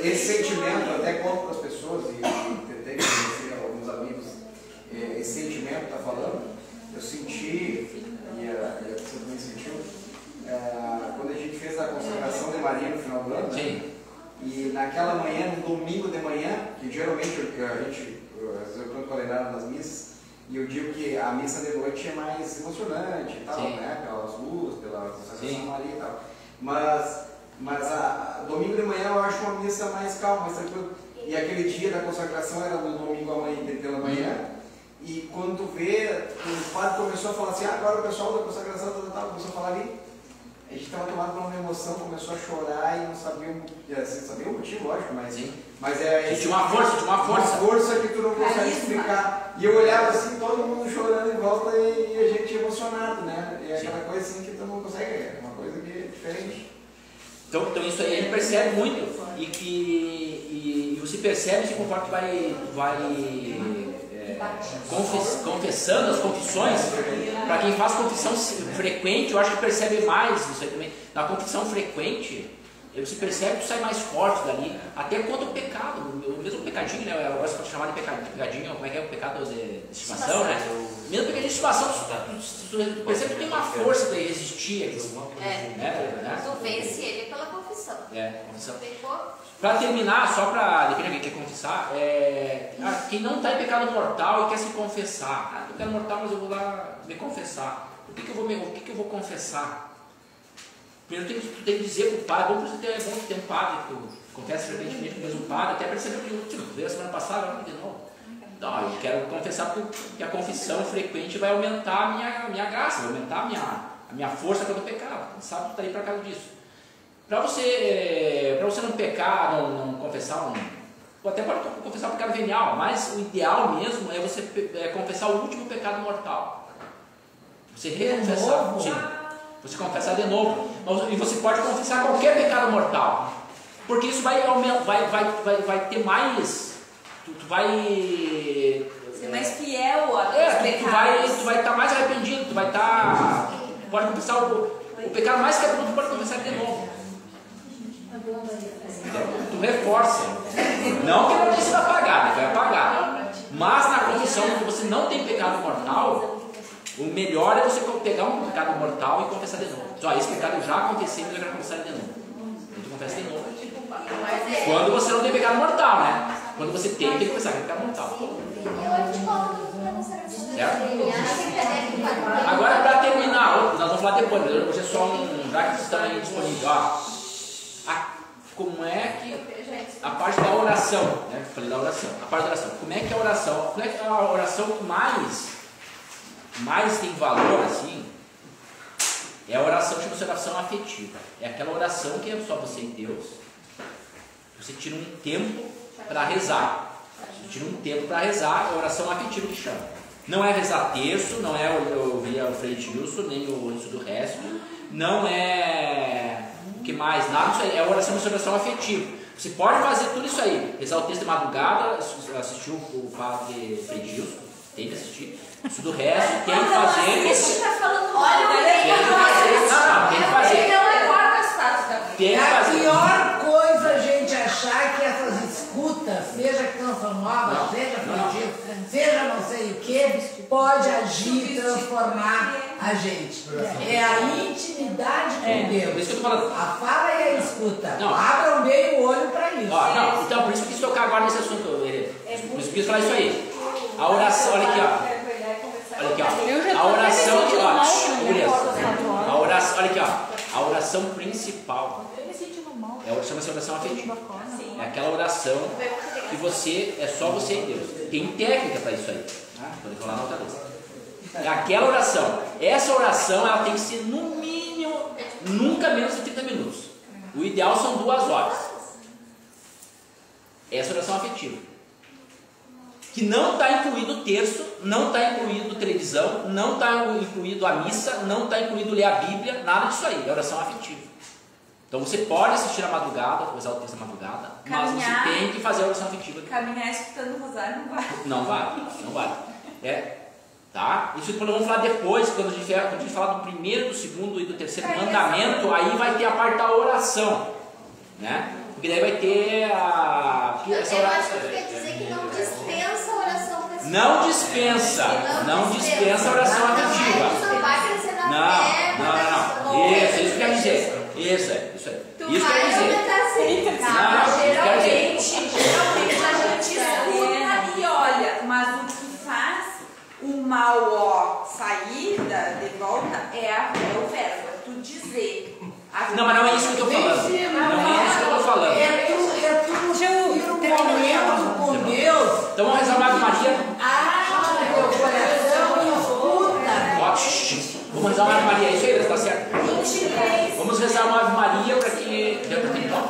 esse sentimento, até conto para as pessoas, e tentei conhecer alguns amigos, esse sentimento que está falando, eu senti, e a pessoa também sentiu, quando a gente fez a consagração de Maria no final do ano, né? E naquela manhã, no domingo de manhã, que geralmente a gente, às vezes eu canto calendário nas missas, e eu digo que a missa de noite é mais emocionante e tal, né? Pelas luzes, pela consagração de Maria e tal. Mas domingo de manhã eu acho uma missa mais calma, mais tranquila. E aquele dia da consagração era no domingo pela manhã. E quando tu vê, o padre começou a falar assim, agora o pessoal da consagração começou a falar ali. A gente estava tomado por uma emoção, começou a chorar e não sabia o motivo, lógico, mas tinha uma força. Uma força que tu não consegue explicar. E eu olhava assim, todo mundo chorando em volta e a gente emocionado, né? E é aquela coisa assim que tu não consegue, é uma coisa que é diferente. Então isso aí a gente percebe muito. E você percebe que conforme tu vai confessando as confissões, para quem faz confissão frequente, eu acho que percebe mais isso aí também. Na confissão frequente, Aí você percebe que sai mais forte dali, até contra o pecado, o mesmo pecadinho, né? Eu gosto de chamar de pecadinho, como é que é o pecado de estimação, né? Mesmo pecadinho de estimação, tu percebe que tem uma força para resistir aquilo. Tu vence ele pela confissão. Confissão. Pecou. Para terminar, só para definir alguém que quer confessar, quem não está em pecado mortal e quer se confessar. Eu quero mortal, mas eu vou lá me confessar. O que eu vou confessar? Primeiro tu tem que dizer para o padre, é bom ter um padre que tu confessa frequentemente com o mesmo padre, até perceber que veio a semana passada, agora de novo. Não, eu quero confessar porque a confissão frequente vai aumentar a minha graça, vai aumentar a minha força contra o pecado. Quem sabe tu está aí para causa disso. Para você não pecar, não confessar, até pode confessar o pecado venial, mas o ideal mesmo é você confessar o último pecado mortal. Você reconfessar. Você confessar de novo. E você pode confessar qualquer pecado mortal. Porque isso vai ter mais. Tu vai ser mais fiel a tu vai estar mais arrependido. Tu vai estar. Pode confessar o pecado mais cabeludo, tu pode confessar de novo. Tu reforça. Não que não precisa pagar, vai pagar. Mas na confissão, quando você não tem pecado mortal, o melhor é você pegar um pecado mortal e confessar de novo. Então, esse pecado eu já confessei, mas eu quero confessar de novo. Então, tu confessa de novo. Quando você não tem pecado mortal, né? Quando você tem que confessar que é pecado mortal. Certo? Agora, para terminar, nós vamos falar depois, mas hoje é só já que estão aí disponíveis. Como é que a parte da oração, né? Falei da oração, a parte da oração. Como é que a oração mais tem valor assim? É a oração, chama-se oração afetiva. É aquela oração que é só você e Deus. Você tira um tempo para rezar. Você tira um tempo para rezar, é a oração afetiva que chama. Não é rezar terço, não é ouvir o Frei Gilson, nem o isso do resto, não é o que mais, nada disso aí, é a oração afetiva. Você pode fazer tudo isso aí, rezar o texto de madrugada, assistir o padre Frei Gilson, tem que assistir. Isso do resto, tem que fazer. Você está falando a pior coisa a gente achar que essas escutas, seja canção nova, seja fugido, seja não sei o que, pode agir, transformar a gente. É a intimidade com Deus. Por isso que eu tô falando. A fala e a escuta. Não. Abram bem o olho para isso. Então, por isso que eu quis tocar agora nesse assunto, por isso que eu quis falar isso aí. A oração, olha aqui, ó. Olha aqui, ó. A oração, ó. Olha aqui, ó. A oração principal chama-se oração afetiva. É aquela oração que é só você e Deus. Tem técnica para isso aí. Vou falar na outra vez. É aquela oração. Essa oração ela tem que ser no mínimo, nunca menos de 30 minutos. O ideal são 2 horas. Essa oração afetiva. Que não está incluído o terço, não está incluído televisão, não está incluído a missa, não está incluído ler a Bíblia, nada disso aí, é oração afetiva. Então você pode assistir a madrugada, usar o texto da madrugada, mas você tem que fazer a oração afetiva. Caminhar escutando o rosário não vale. Não vale. Tá? Isso que vamos falar depois, quando a gente falar do primeiro, do segundo e do terceiro mandamento, aí vai ter a parte da oração, né? Porque daí vai ter essa oração. Eu acho que quer dizer que não dispensa a oração afetiva. Não dispensa a oração afetiva. Não vai crescer na fé. Não. Isso que quer dizer. Isso aí. Isso quer dizer. Geralmente a gente escuta e olha, mas o que faz o mal sair de volta é o verbo, é tu dizer. Não, mas não é isso que eu estou falando. Não é isso que eu estou falando. Com Deus. Então vamos rezar uma Ave Maria. Meu coração escuta. Vamos rezar uma Ave Maria, isso aí, está certo? Vamos rezar uma Ave Maria para que. Deu para terminar?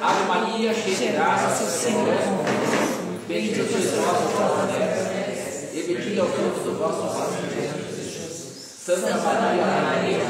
Ave Maria, cheia de graça, o Senhor é convosco. Bendita sois vós entre as mulheres, e bendito é o fruto do vosso ventre, Jesus. Santa Maria, Mãe de Deus,